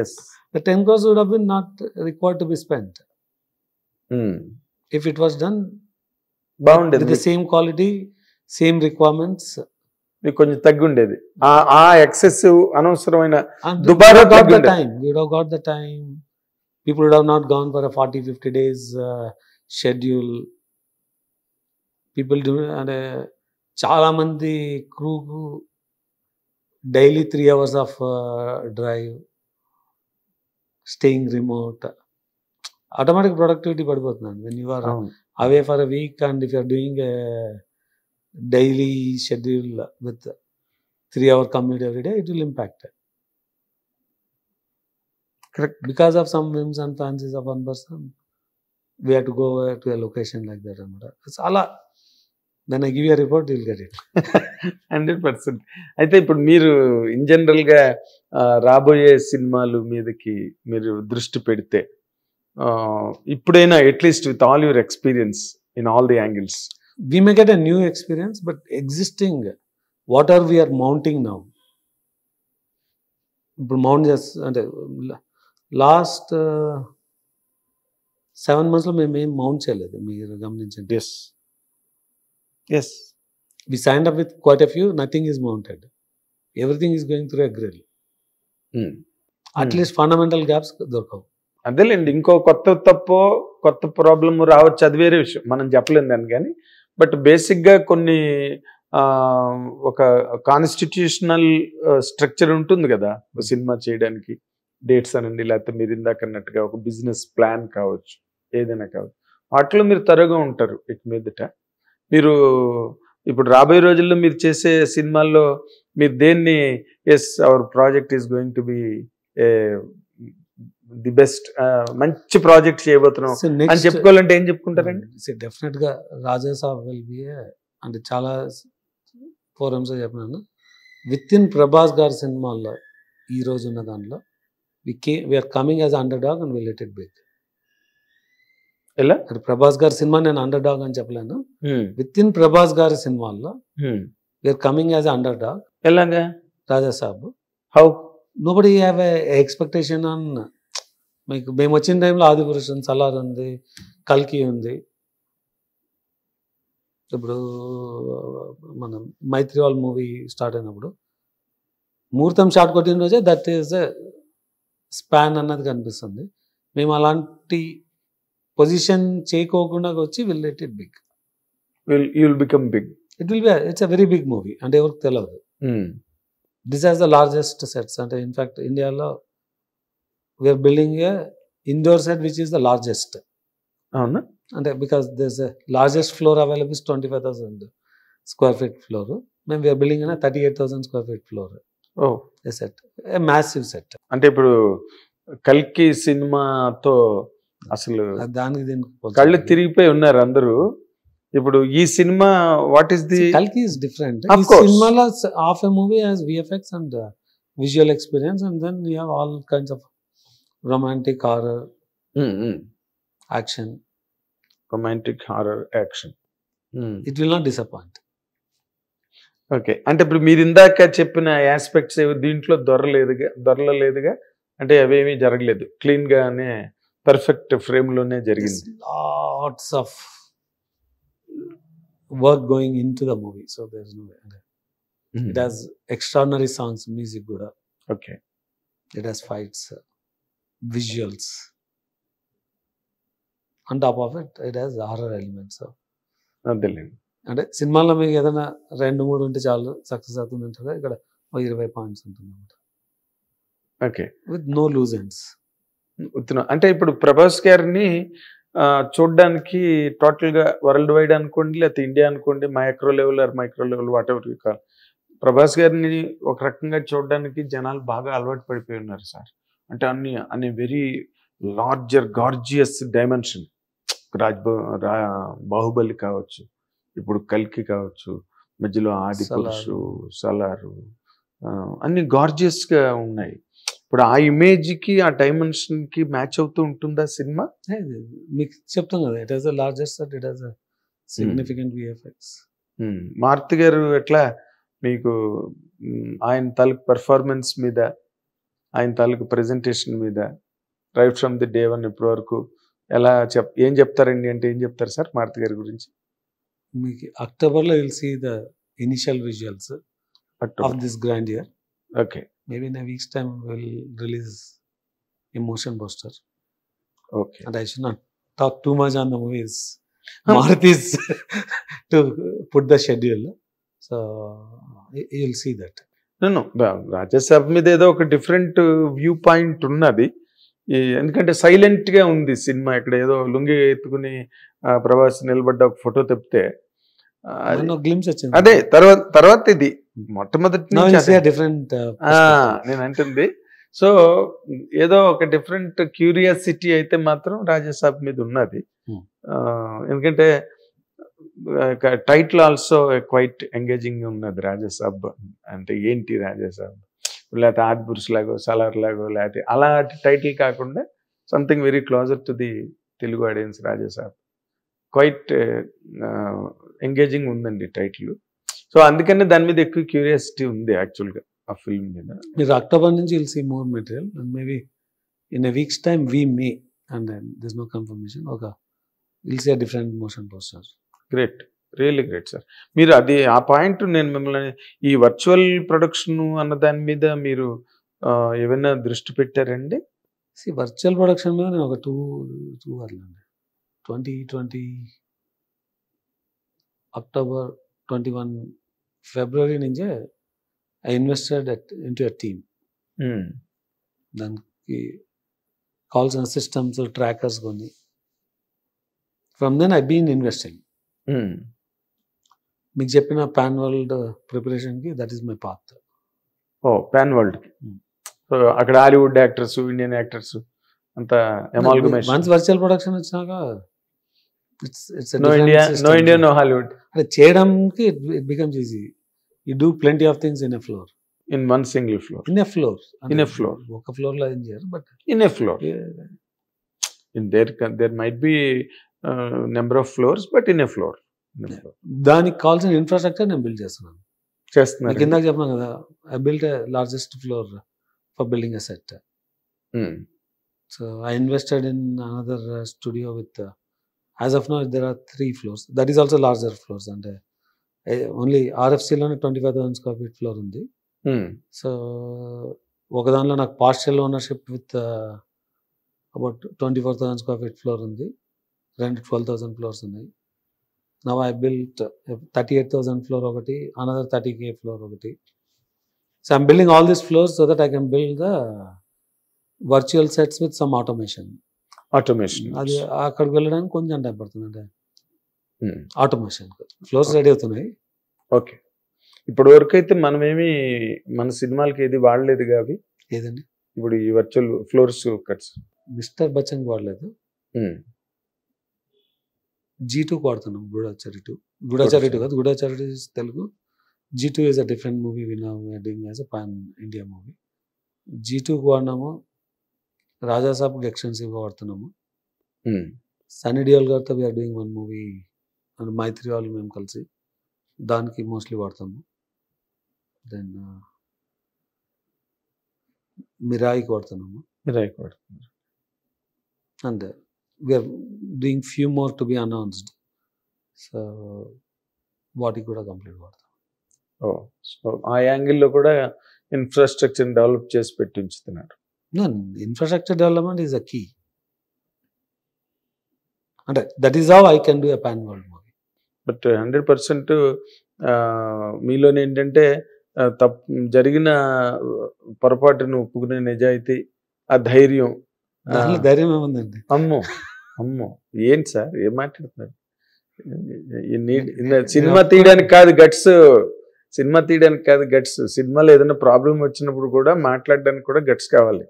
Yes The 10 crores would have been not required to be spent if it was done with బాగుండేది. the same quality, same requirements. మీకు కొంచెం తగ్గి ఉండేది. ఆ ఎక్సెసివ్ అనవసరమైన And Dubara we would have got the taggunde. time. We would have got the time. People would have not gone for a 40-50 days schedule. People do, and చాలా మంది క్రూకు daily 3 hours of drive, staying remote, automatic productivity పడిపోతున్నాను. When you are away for a week and if you are doing a daily schedule with 3 hour commute every day, it will impact. Correct. Because of some whims and fancies of one person, we have to go to a location like that. It's all. When I give you a report, you will get it. 100%. అయితే ఇప్పుడు మీరు in general గా రాబోయే సినిమాలు మీదకి మీరు దృష్టి పెడితే ఇప్పుడైనా at least with all your experience in all the angles, We may get a new experience, but existing, what are we are mounting now? ఇప్పుడు మౌంట్ చేస్తా అంటే లాస్ట్ 7 months లో మేము ఏం మౌంట్ చేయలేదు. మీరు గమనించండి. Yes yes We signed up with quite a few, nothing is mounted. Everything is going through a grill. At least fundamental gaps దొరకవు. అదేలేండి. ఇంకో కొత్త ప్రాబ్లమ్ రావచ్చు, అది వేరే విషయం, మనం చెప్పలేం దాన్ని. కానీ బట్ బేసిక్గా కొన్ని ఒక కాన్స్టిట్యూషనల్ స్ట్రక్చర్ ఉంటుంది కదా ఒక సినిమా చేయడానికి. డేట్స్ అనండి, లేకపోతే మీరు ఇందాక అన్నట్టుగా ఒక బిజినెస్ ప్లాన్ కావచ్చు, ఏదైనా కావచ్చు. వాటిలో మీరు తరగా ఉంటారు. ఇక మీదట మీరు ఇప్పుడు రాబోయే రోజుల్లో మీరు చేసే సినిమాల్లో మీరు దేన్ని yes our project is going to be the best, మంచి ప్రాజెక్ట్ చేయబోతున్నాం అని చెప్పుకోవాలంటే ఏం చెప్పుకుంటారండి? డెఫినెట్ గా రాజాసాబ్ విల్ బి, అంటే చాలా ఫోరమ్స్ చెప్పినాను, విత్ ఇన్ ప్రభాస్ గారి సినిమాల్లో ఈ రోజు ఉన్న దాంట్లో we are coming as underdog and will let it big. ఎలా అంటే ప్రభాస్ గారి సినిమా నేను అండర్ డాగ్ అని చెప్పలేను. విత్ ఇన్ ప్రభాస్ గారి సినిమాల్లో we are coming as underdog. ఎలాగా? Raja Saab how? Nobody have a expectation on. మీకు మేము వచ్చిన టైంలో ఆదిపురుషుని సలార్ ఉంది, కల్కి ఉంది. ఇప్పుడు మనం మైత్రివాల్ మూవీ స్టార్ట్ అయినప్పుడు ముహూర్తం షాట్ కొట్టిన రోజే దట్ ఈస్ ఎ స్పాన్ అన్నది కనిపిస్తుంది. మేము అలాంటి పొజిషన్ చేయకోకుండా వచ్చి will let it big. You will become big. It's a very big movie, అంటే ఎవరికి తెలియదు. This has the largest sets. అంటే ఇన్ఫ్యాక్ట్ ఇండియాలో we are building a indoor set which is the largest. అవునా? అంటే because this largest floor available is 25,000 square feet floor. మేము we are building అనే 38,000 square feet floor. ఓ సెట్, ఏ మ్యాసివ్ సెట్. అంటే ఇప్పుడు కల్కి సినిమాతో అసలు దానికి దీనికి కళ్ళు తిరిగిపోయి ఉన్నారు అందరూ. ఇప్పుడు ఈ సినిమా వాట్ ఈస్ ది? కల్కి ఇస్ డిఫరెంట్. Of ఈ course. సినిమాలో half a movie has VFX and visual experience, and then you have all kinds of romantic horror action. Romantic horror action. It will not disappoint. Okay. అంటే ఇప్పుడు మీరు ఇందాక చెప్పిన aspects దీంట్లో దొరలేదుగా, అంటే అవేమీ జరగలేదు, క్లీన్ గానే పర్ఫెక్ట్ ఫ్రేమ్లోనే జరిగింది. Lots of work going in to the movie. So there is no it has extraordinary songs, music కూడా. Okay. It has fights, visuals. On top of it it has horror elements. అదేలేండి. అంటే సినిమాలో మీకు ఏదైనా 2-3 ఉంటే చాలు సక్సెస్ అవుతుంది అంటారు. ఇక్కడ 20 పాయింట్స్ ఉంటుంది అనమాట. Okay. With no loose ends. అంటే ఇప్పుడు ప్రభాస్ గారిని చూడడానికి టోటల్గా వరల్డ్ వైడ్ అనుకోండి, లేకపోతే ఇండియా అనుకోండి, micro level or micro level what ever you call, Prabhas గారిని ఒక రకంగా చూడడానికి జనాలు బాగా అలవాటు పడిపోయి ఉన్నారు సార్. అంటే అన్ని very larger gorgeous dimension. Baahubali కావచ్చు, ఇప్పుడు కల్కి కావచ్చు, మధ్యలో ఆది పురుషు, సలారు, అన్ని గార్జియస్గా ఉన్నాయి. ఇప్పుడు ఆ ఇమేజ్కి ఆ డైమెన్షన్కి మ్యాచ్ అవుతూ ఉంటుందా సినిమా? మీకు చెప్తాం కదా, it has the largest, it has the significant VFX. Maruthi గారు ఎట్లా మీకు ఆయన తాలూకు పర్ఫార్మెన్స్ మీద, ఆయన తాలూకు ప్రెజెంటేషన్ మీద right from the day one ఇప్పటి వరకు ఎలా ఏం చెప్తారండి? అంటే ఏం చెప్తారు సార్ మారుతి గారి గురించి? మీకు అక్టోబర్లో will see the initial visuals of this grand year. Okay. Maybe in a week's time we'll release a motion poster. Okay. And I should not talk too much on the movies. Maruthi's to put the schedule. So you'll see that. No. Rajasaab మీద ఏదో ఒక different view point ఉన్నది. ఎందుకంటే సైలెంట్గా ఉంది cinema. ఇక్కడ ఏదో లుంగి ఎత్తుకుని ప్రభాస్ నిలబడ్డ ఒక ఫోటో తెప్పితే గ్లిమ్స్ వచ్చింది. అదే తర్వాత ఇది మొట్టమొదటి డిఫరెంట్ నేను అంటుంది. సో ఏదో ఒక డిఫరెంట్ క్యూరియాసిటీ అయితే మాత్రం రాజాసాబ్ మీద ఉన్నది. ఎందుకంటే టైటిల్ ఆల్సో క్వైట్ ఎంగేజింగ్ ఉన్నది రాజాసాబ్. అంటే ఏంటి రాజాసాబ్, లేకపోతే ఆది పురుష్ లాగో, సలార్ లాగో, లేకపోతే అలాంటి టైటిల్ కాకుండా something very closer to the Telugu audience. Rajasaab quite engaging ఉందండి టైటిల్. సో అందుకనే దాని మీద ఎక్కువ క్యూరియాసిటీ ఉంది యాక్చువల్గా ఆ ఫిల్మ్ మీద. మీరు అక్టోబర్ నుంచి will see more material and maybe in a weeks time we may and this no confirmation will see a different motion poster. Great, really great sir. మీరు అది ఆ పాయింట్ నేను మిమ్మల్ని ఈ వర్చువల్ ప్రొడక్షన్ అన్న దాని మీద మీరు ఏమైనా దృష్టి పెట్టారండి? వర్చువల్ ప్రొడక్షన్ మీద నేను ఒక 2 అర్లండి 2020 అక్టోబర్ 21 ఫిబ్రవరి నుంచే I invested into a team. దానికి కావాల్సిన సిస్టమ్స్, ట్రాకర్స్ కొన్ని. From then I been investing. మీకు చెప్పిన పాన్ వరల్డ్ ప్రిపరేషన్కి that is my path. Pan వరల్డ్కి అక్కడ హాలీవుడ్ యాక్టర్స్, ఇండియన్ యాక్టర్స్ అంతా అమాల్గమేషన్. వన్స్ వర్చువల్ ప్రొడక్షన్ వచ్చినాక నో ఇండియా నో హాలీవుడ్. అంటే చేయడానికి it becomes easy. You do plenty of things in a floor. In one single floor. In a floor. ఒక floor లో ఏం చేయరు, but in a floor. In there might be number of floors, but in a floor. దానికి కావాల్సిన infrastructure నేను build చేస్తున్నాను. కిందకి చెప్పాను కదా, I built a largest floor for building a set. So I invested in another studio with as of now there are 3 floors. That is also larger floors, and only RFC లోనే 25,000 square feet floor ఉంది. So ఒక దానిలో నాకు partial ownership with about 24,000 square feet floor ఉంది. 12,000 floors ఉన్నాయి. Now I built 38,000 floor ఒకటి, another 30K floor ఒకటి. So I'm building all these floors so that I can build the virtual sets with some automation. అది అక్కడికి వెళ్ళడానికి కొంచెం time పడుతుంది. అంటే ఆటోమేషన్ ఫ్లోర్స్ రెడీ అవుతున్నాయి. ఓకే. ఇప్పటి వరకు అయితే మనమేమి మన సినిమాలకి ఏది వాడలేదు కావి. ఏదండి? ఇప్పుడు ఈ virtual floors cuts mister Bachchan వాడలేదు. G2 వాడుతున్నాం. గూఢచారి 2 కాదు, Goodachari Telugu. G2 is a different movie. We now we are doing as a pan India movie. G2 వాడినాము. రాజాసాబ్కి ఎక్స్టెన్సివ్గా వాడుతున్నాము. సన్నీ డియోల్ గారితో we are doing 1 movie and Mythri వాళ్ళు మేము కలిసి దానికి మోస్ట్లీ వాడతాము. దెన్ మిరాయికి వాడుతున్నాము. and we are doing few more to be announced. So వాటికి కూడా కంప్లీట్ వాడతాం. సో ఆ యాంగిల్లో కూడా ఇన్ఫ్రాస్ట్రక్చర్ డెవలప్ చేసి పెట్టి ఉంచుతున్నారు. Infrastructure development is a key. అంటే that is how I can do a pan world movie. But 100% మీలోనే ఏంటంటే జరిగిన పొరపాటును ఒప్పుకునే నిజాయితీ, ఆ ధైర్యం. ధైర్యం ఏముందండి? అమ్మో అమ్మో ఏంటి సార్ ఏం మాట్లాడుతున్నారు? సినిమా తీయడానికి కాదు గట్స్, సినిమా తీయడానికి కాదు గట్స్, సినిమాలో ఏదైనా ప్రాబ్లం వచ్చినప్పుడు కూడా మాట్లాడడానికి కూడా గట్స్ కావాలి.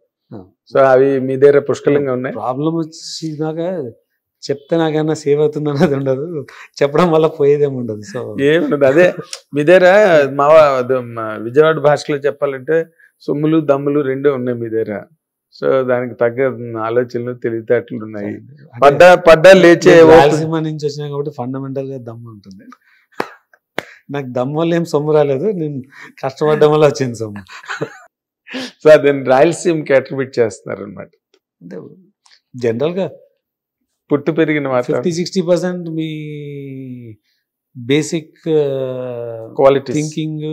సో అవి మీ దగ్గర పుష్కలంగా ఉన్నాయి. ప్రాబ్లం వచ్చినాక చెప్తే నాకైనా సేవ్ అవుతుంది అన్నది ఉండదు, చెప్పడం వల్ల పోయేదేమి ఉండదు. సో ఏముండదు. అదే మీ దగ్గర మా విజయవాడ భాషలో చెప్పాలంటే సొమ్ములు దమ్ములు రెండూ ఉన్నాయి మీ దగ్గర. సో దానికి తగ్గ ఆలోచనలు తెలివితేటలు ఉన్నాయి. పడ్డా లేచే రాయలసీమ నుంచి వచ్చినా కాబట్టి ఫండమెంటల్ గా దమ్ము ఉంటుంది. నాకు దమ్ము వల్ల ఏం సొమ్ము రాలేదు, నేను కష్టపడడం వల్ల వచ్చింది సొమ్ము. సో దాన్ని రాయలసీమకి అట్రిబ్యూట్ చేస్తున్నారు అనమాట. అంటే జనరల్ గా పుట్టి పెరిగిన 50-60% మీ బేసిక్ క్వాలిటీ థింకింగ్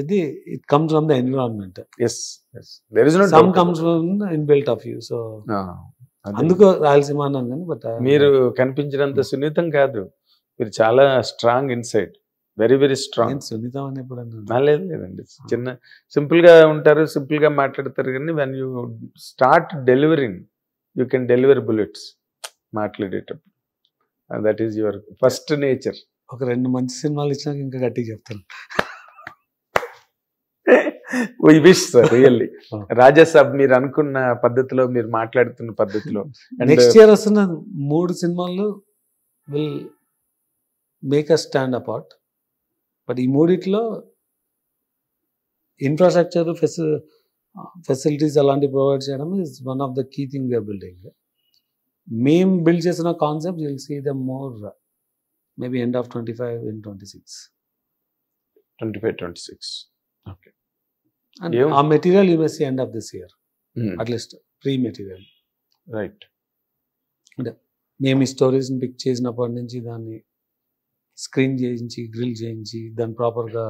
ఇది it comes from the environment. Some comes from inbuilt of you. So అందుకు రాయలసీమ అన్నాను. కానీ బట్ మీరు కనిపించినంత సున్నితం కాదు, మీరు చాలా strong inside, very very strong. సున్నితం అని ఎప్పుడు లేదండి, చిన్న సింపుల్ గా ఉంటారు, సింపుల్ గా మాట్లాడతారు. కానీ when you start delivering you can deliver bullets మాట్లాడేటప్పుడు. That is your first nature. ఒక 2 మంచి సినిమాలు ఇచ్చినాక ఇంకా గట్టిగా చెప్తాను. We wish sir, really. Raja Saab మీరు అనుకున్న పద్ధతిలో, మీరు మాట్లాడుతున్న పద్ధతిలో నెక్స్ట్ ఇయర్ వస్తున్న 3 సినిమాలు will make a stand apart. But ఈ 3 ఇన్ఫ్రాస్ట్రక్చర్ ఫెసిలిటీస్ అలాంటివి ప్రొవైడ్ చేయడం is one of the key thing we are building. మేము బిల్డ్ చేసిన concept will see the more maybe end of 25 in 26. Okay. And ఆ material you may see end of this year, at least pre material. Right. అంటే మేము ఈ స్టోరీస్ని pick చేసినప్పటి నుంచి దాన్ని screen చేయించి, గ్రిల్ చేయించి, దాన్ని ప్రాపర్గా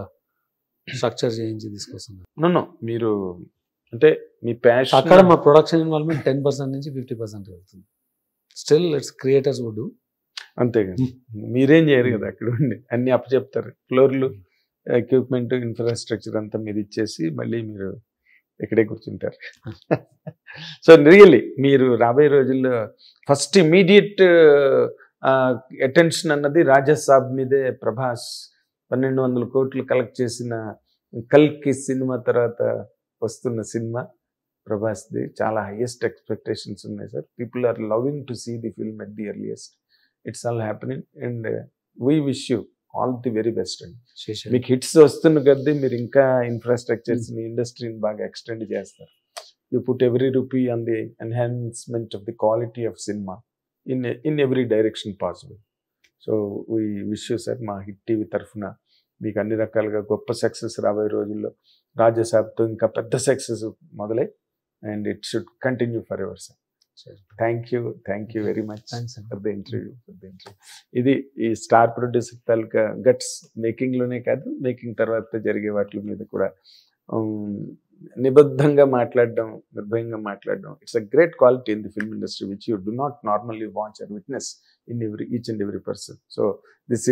స్ట్రక్చర్ చేయించి తీసుకొస్తున్నాం. మీరు అంటే మీ ప్యాషన్, అక్కడ మా ప్రొడక్షన్ ఇన్వాల్వ్మెంట్ 10% నుంచి 50% వెళ్తుంది. Still it's creators would do. అంతేగా, మీరేం చేయరు కదా, అక్కడ ఉండి అన్ని అప్పచెప్తారు. ఫ్లోర్లు, ఎక్విప్మెంట్, ఇన్ఫ్రాస్ట్రక్చర్ అంతా మీరు ఇచ్చేసి మళ్ళీ మీరు ఇక్కడే కూర్చుంటారు. సో రియల్లీ మీరు రాబోయే రోజుల్లో ఫస్ట్ ఇమీడియట్ అటెన్షన్ అన్నది రాజాసాబ్ మీదే. ప్రభాస్ 1200 కోట్లు కలెక్ట్ చేసిన కల్కి సినిమా తర్వాత వస్తున్న సినిమా ప్రభాస్ది. చాలా హైయెస్ట్ ఎక్స్పెక్టేషన్స్ ఉన్నాయి sir. People are loving to see the film at the earliest. It's all happening and we wish you all the very best అండి. మీకు హిట్స్ వస్తున్న కొద్దీ మీరు ఇంకా ఇన్ఫ్రాస్ట్రక్చర్స్ని, ఇండస్ట్రీని బాగా ఎక్స్టెండ్ చేస్తారు. You put every rupee on the enhancement of the quality of cinema in every direction possible. So we wish you sir, మా హిట్ టీవీ తరఫున మీకు అన్ని రకాలుగా గొప్ప సక్సెస్ రాబోయే రోజుల్లో. రాజాసాబ్తో ఇంకా పెద్ద సక్సెస్ మొదలై and it should continue for ever sir. Thank you very much for the interview. ఇది ఈ స్టార్ ప్రొడ్యూసర్ తాలూకా గట్స్. మేకింగ్లోనే కాదు, మేకింగ్ తర్వాత జరిగే వాటి మీద కూడా నిబద్ధంగా మాట్లాడడం, నిర్భయంగా మాట్లాడడం. It's a great quality in the film industry which you do not normally watch or witness in each and every person. So this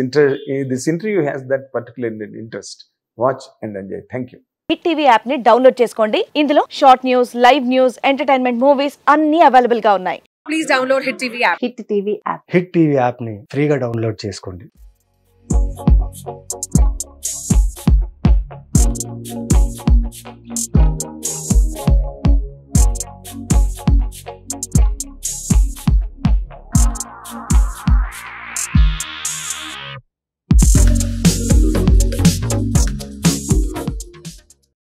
interview has that particular interest. Watch and enjoy. Thank you. Hit TV app ని download చేసుకోండి. ఇందులో short news, live news, entertainment movies అన్ని available గా ఉన్నాయి. Please download Hit TV app. Hit TV app. Hit TV app ని ఫ్రీగా download చేసుకోండి.